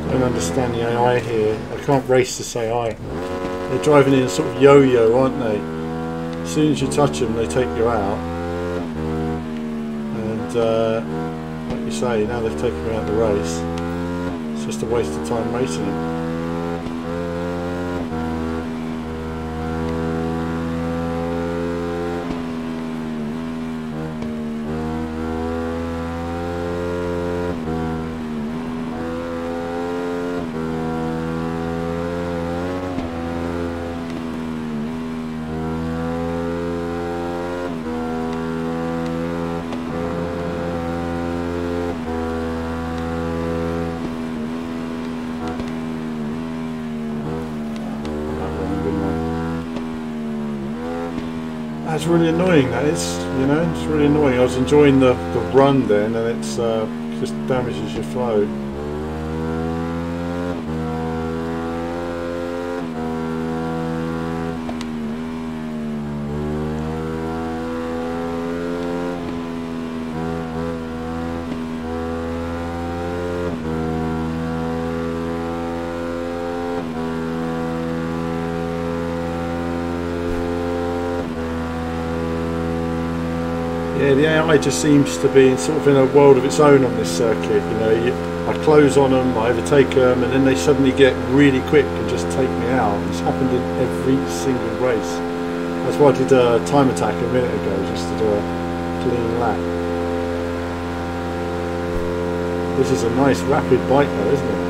I don't understand the AI here. I can't race this AI. They're driving in a sort of yo-yo, aren't they? As soon as you touch them, they take you out. And like you say, now they've taken me out of the race. It's just a waste of time racing them. That's really annoying, that is, you know, it's really annoying. I was enjoying the run then, and it's just damages your flow. Yeah, the AI just seems to be sort of in a world of its own on this circuit. You know, I close on them, I overtake them, and then they suddenly get really quick and just take me out. It's happened in every single race. That's why I did a time attack a minute ago, just to do a clean lap. This is a nice rapid bike though, isn't it?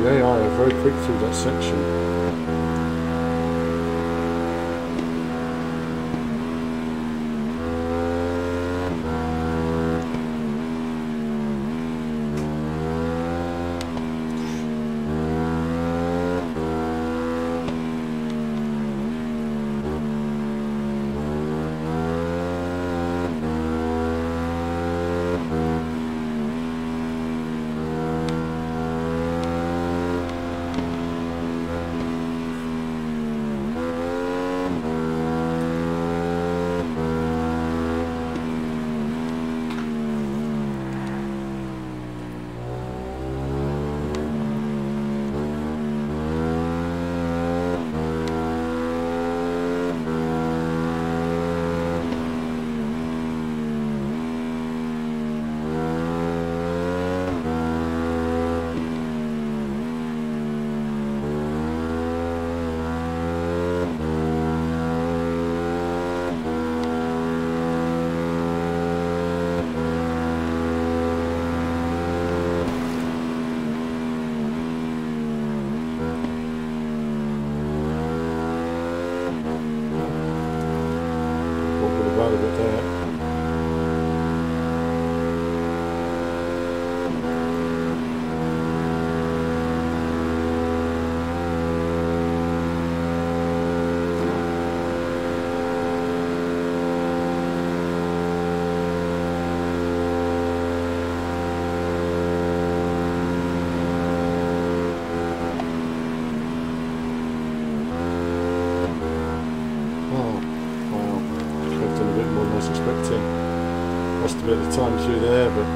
the AI are very quick through that section. Out of it there. Lost a bit of time through there, but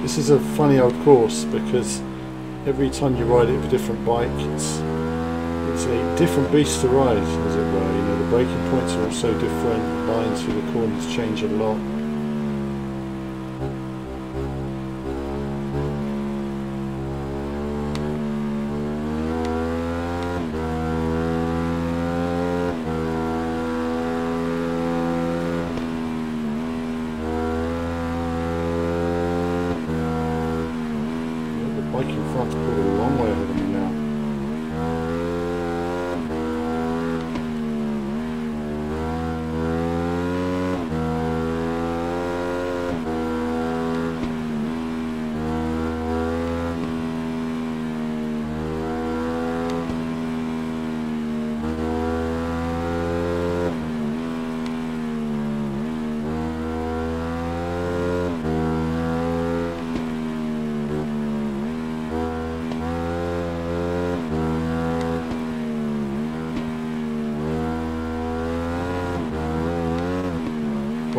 this is a funny old course because every time you ride it with a different bike, it's a different beast to ride, as it were. You know, the braking points are all so different, lines through the corners change a lot. Bike in front's pulled a long way ahead of me now.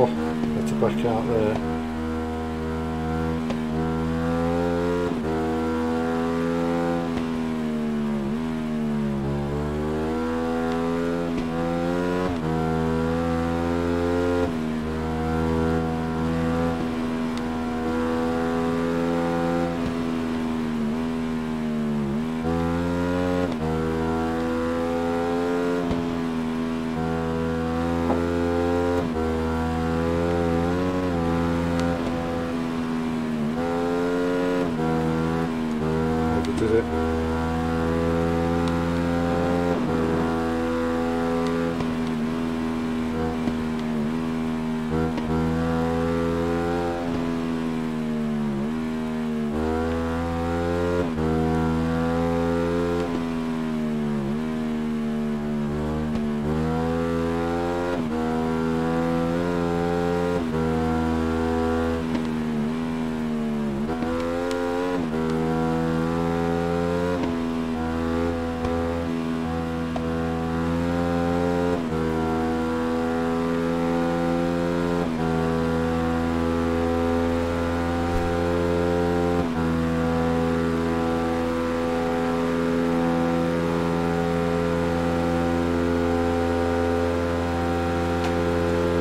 Oh, better back out there. Did it?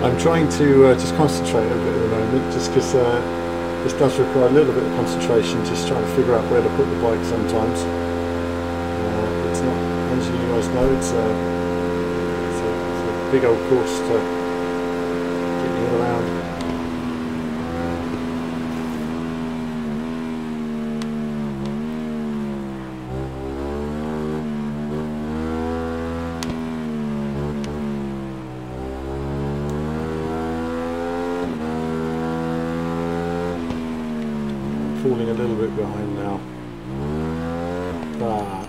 I'm trying to just concentrate a bit at the moment, just because this does require a little bit of concentration, just trying to figure out where to put the bike sometimes. It's not, as you guys know, it's a big old course to get you around. falling a little bit behind now.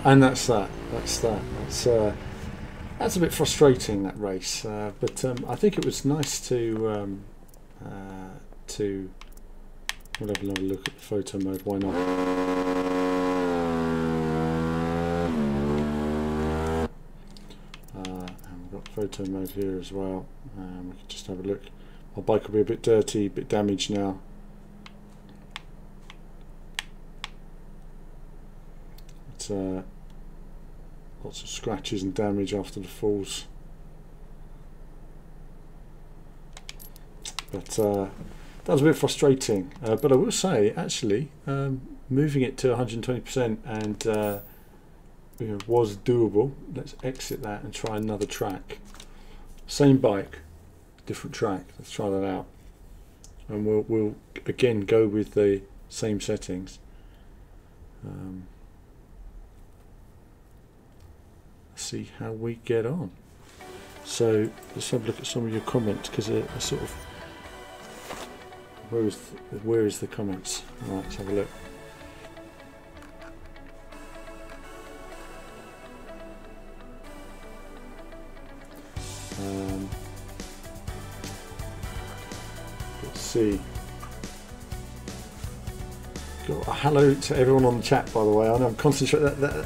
And that's that. That's a bit frustrating, that race. But I think it was nice to. We'll have another look at the photo mode. Why not? And we've got photo mode here as well. We can just have a look. My bike will be a bit dirty, a bit damaged now. It's lots of scratches and damage after the falls. But that was a bit frustrating. But I will say, actually, moving it to 120% and was doable. Let's exit that and try another track. Same bike, different track. Let's try that out, and we'll again go with the same settings. See how we get on. So let's have a look at some of your comments, because they're sort of where is the comments? Right, let's have a look. Let's see. Got a hello to everyone on the chat, by the way. I know I'm concentrating.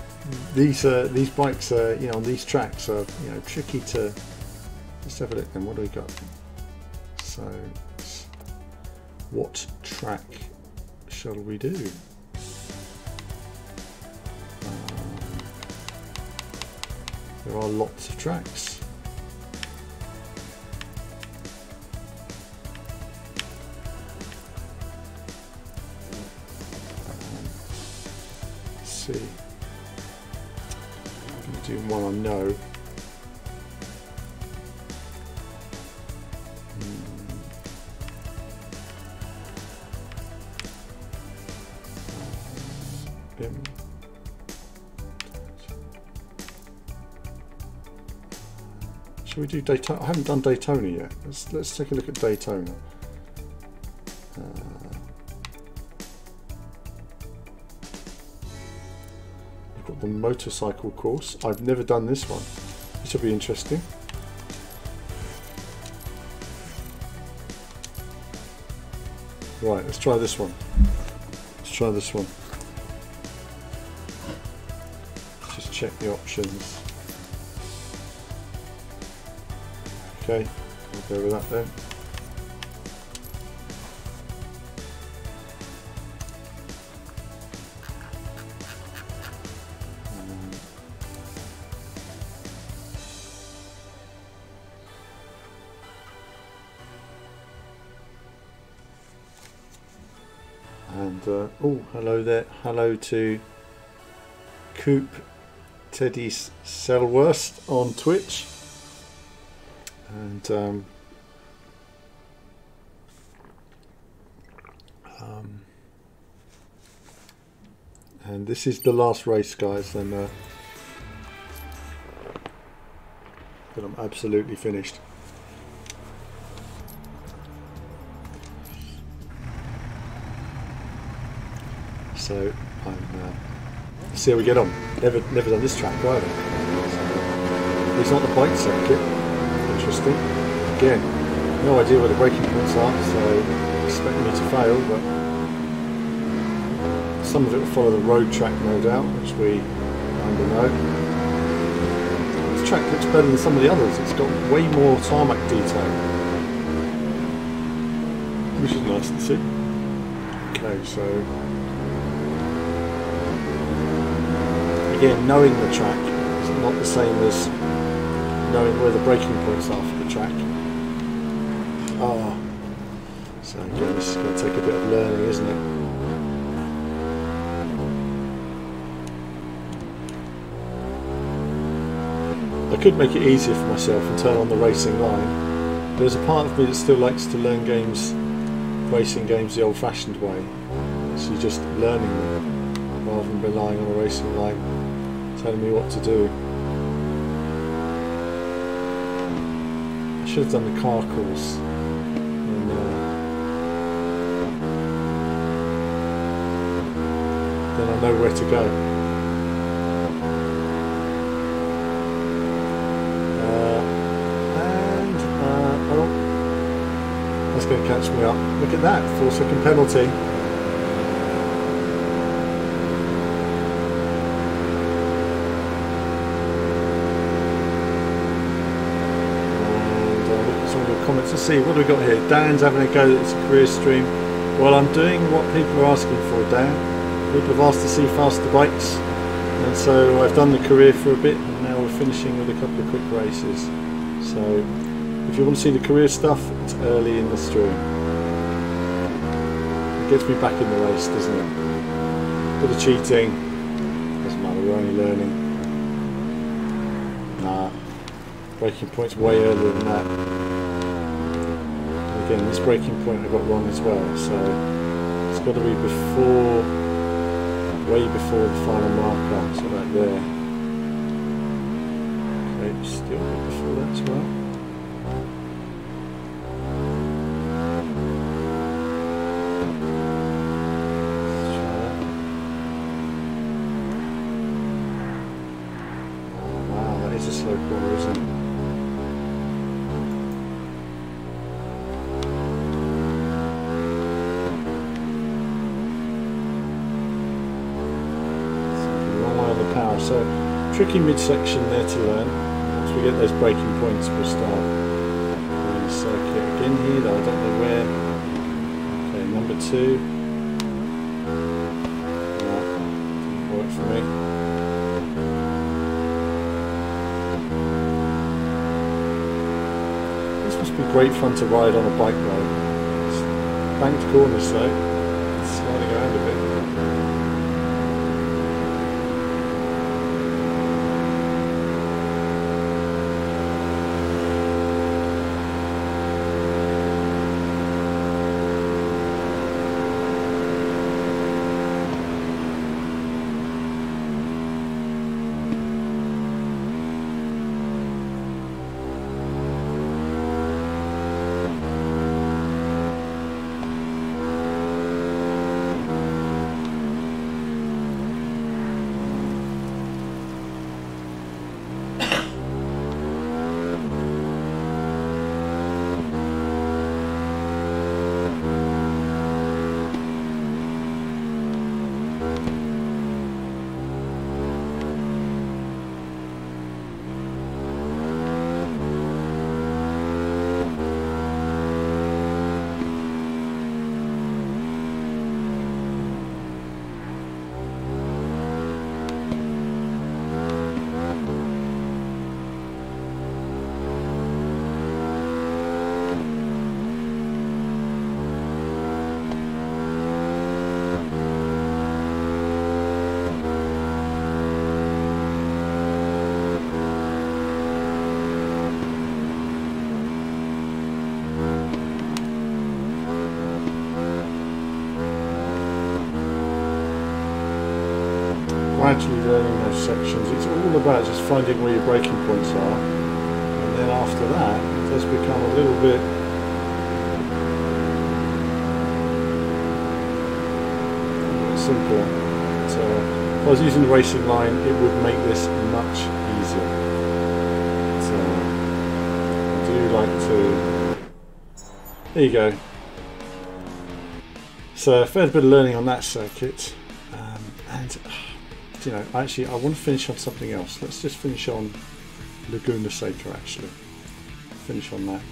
These bikes, on these tracks are, tricky to. Let's have a look then. What do we got? So, what track shall we do? There are lots of tracks. Let's see. I'm going to do one I know. Shall we do Daytona? I haven't done Daytona yet. Let's take a look at Daytona. We've got the motorcycle course. I've never done this one. This will be interesting. Right, let's try this one. Let's try this one. Let's just check the options. Okay, we'll go with that then. Oh, hello there. Hello to Coop Teddy Selworst on Twitch. And this is the last race, guys, and then I'm absolutely finished. So let's see how we get on. Never done this track either. So, it's not the bike circuit. Interesting. Again, no idea where the braking points are, so expect me to fail, but some of it will follow the road track, no doubt, which we kind of know. This track looks better than some of the others. It's got way more tarmac detail, which is nice to see. Okay, so again, knowing the track is not the same as knowing where the braking points are for the track. So again, this is going to take a bit of learning, isn't it? I could make it easier for myself and turn on the racing line. There's a part of me that still likes to learn racing games the old-fashioned way. So you're just learning them rather than relying on a racing line telling me what to do. I should have done the car course. then I know where to go. Oh, that's going to catch me up. Look at that, 4-second penalty. Comments to see what do we got here. Dan's having a go. It's a career stream. Well, I'm doing what people are asking for, Dan. People have asked to see faster bikes, and so I've done the career for a bit, and now we're finishing with a couple of quick races. So if you want to see the career stuff, it's early in the stream. It gets me back in the race, doesn't it? Bit of cheating, doesn't matter, we're only learning. Nah, breaking point's way earlier than that. Again, this braking point I got wrong as well, so it's got to be before, way before the final marker, so right there. Okay, still a bit before that as well. Let's try that. Oh wow, that is a slow corner, isn't it? So tricky midsection there to learn. Once we get those braking points, we'll start in the circuit again here, though I don't know where. Okay, number 2. No, didn't work for me. This must be great fun to ride on a bike though. It's banked corners though, it's sliding around a bit. Gradually learning those sections. It's all about just finding where your braking points are, and then after that it does become a little bit simpler. So if I was using the racing line, it would make this much easier. So I do like to. There you go. So a fair bit of learning on that circuit, and. You know, actually, I want to finish on something else. Let's just finish on Laguna Seca, actually. Finish on that.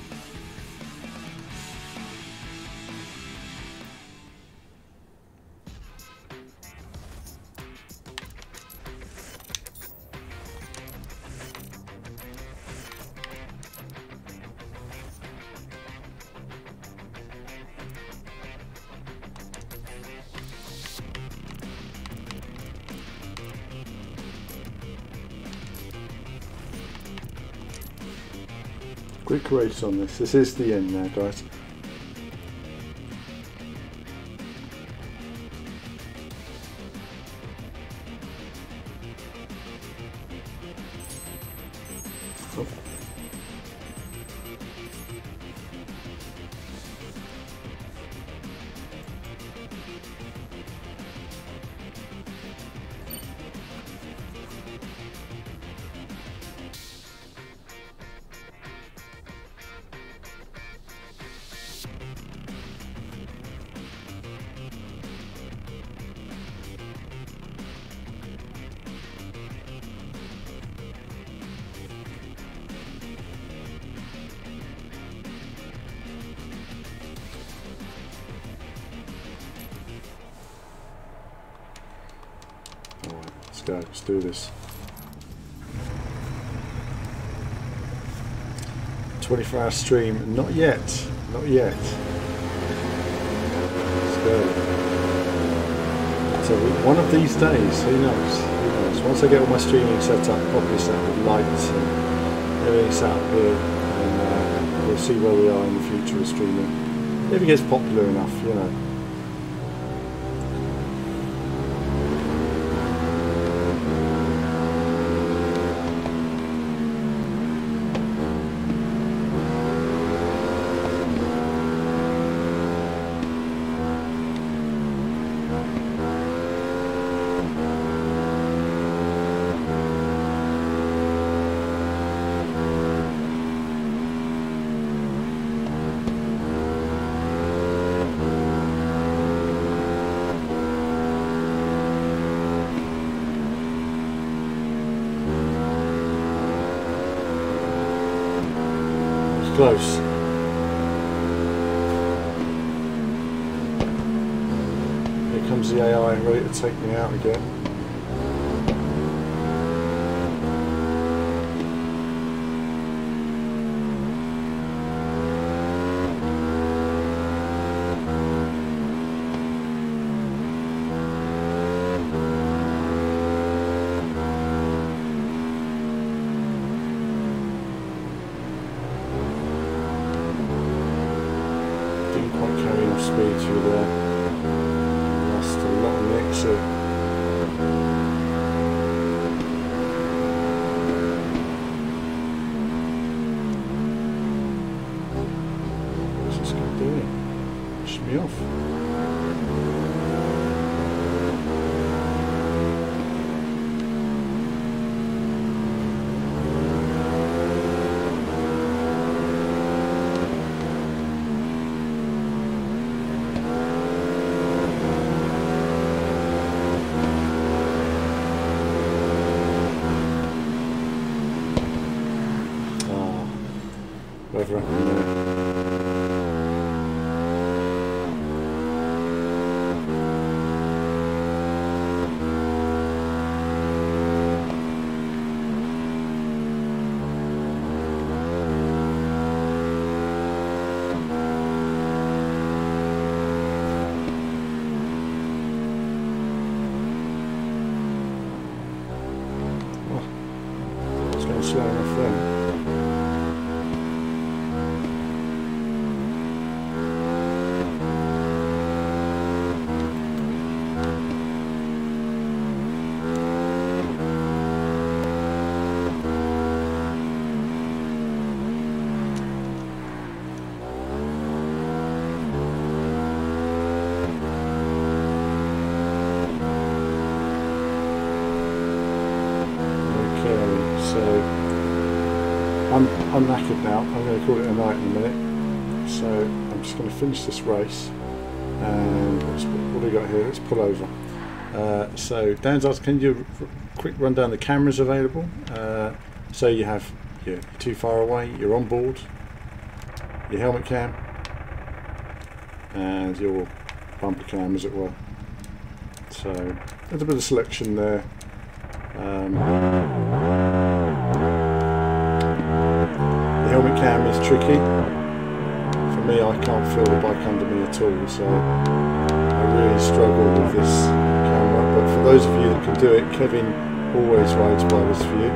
Quick race on this. This is the end now, guys. Oh. Let's go. Let's do this. 24-hour stream. Not yet. Not yet. Let's go. So one of these days, who knows? Who knows? Once I get all my streaming set up, properly set up with lights and everything set up here, and we'll see where we are in the future of streaming. If it gets popular enough, you know. Close. Here comes the AI ready to take me out again. Speed through there. Lost a lot of exit. What's this guy doing? Pushing me off. Whatever happened there. Oh, it's going slow enough then. I'm knackered now. I'm going to call it a night in a minute. So I'm just going to finish this race. And what do we got here? Let's pull over. So Dan's asked, can you do a quick run down the cameras available? So you have your too far away, your on board, your helmet cam, and your bumper cam, as it were. So there's a bit of selection there. The helmet cam is tricky. For me, I can't feel the bike under me at all, so I really struggle with this camera. But for those of you that can do it, Kevin always rides by this view.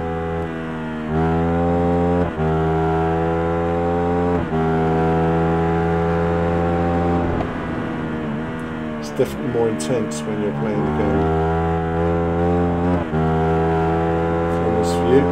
It's definitely more intense when you're playing the game from this view.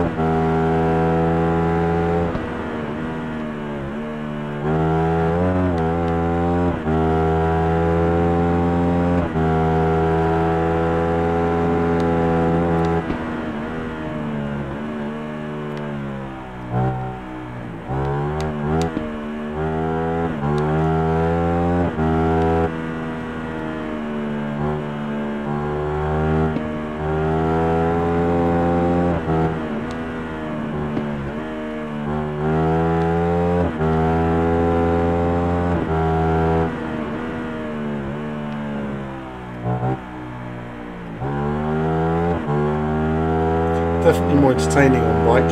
more entertaining on bike.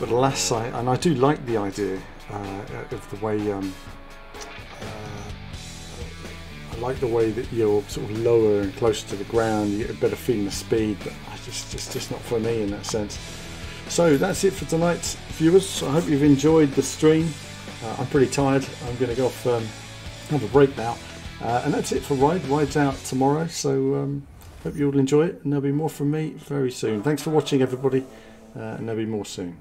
But alas, I do like the idea of the way I like the way that you're sort of lower and closer to the ground. You get a better feeling of speed, but it's just not for me in that sense. So that's it for tonight, viewers. I hope you've enjoyed the stream. I'm pretty tired. I'm going to go off have a break now, and that's it for Ride's out tomorrow. So hope you all enjoy it, and there'll be more from me very soon. Thanks for watching, everybody, and there'll be more soon.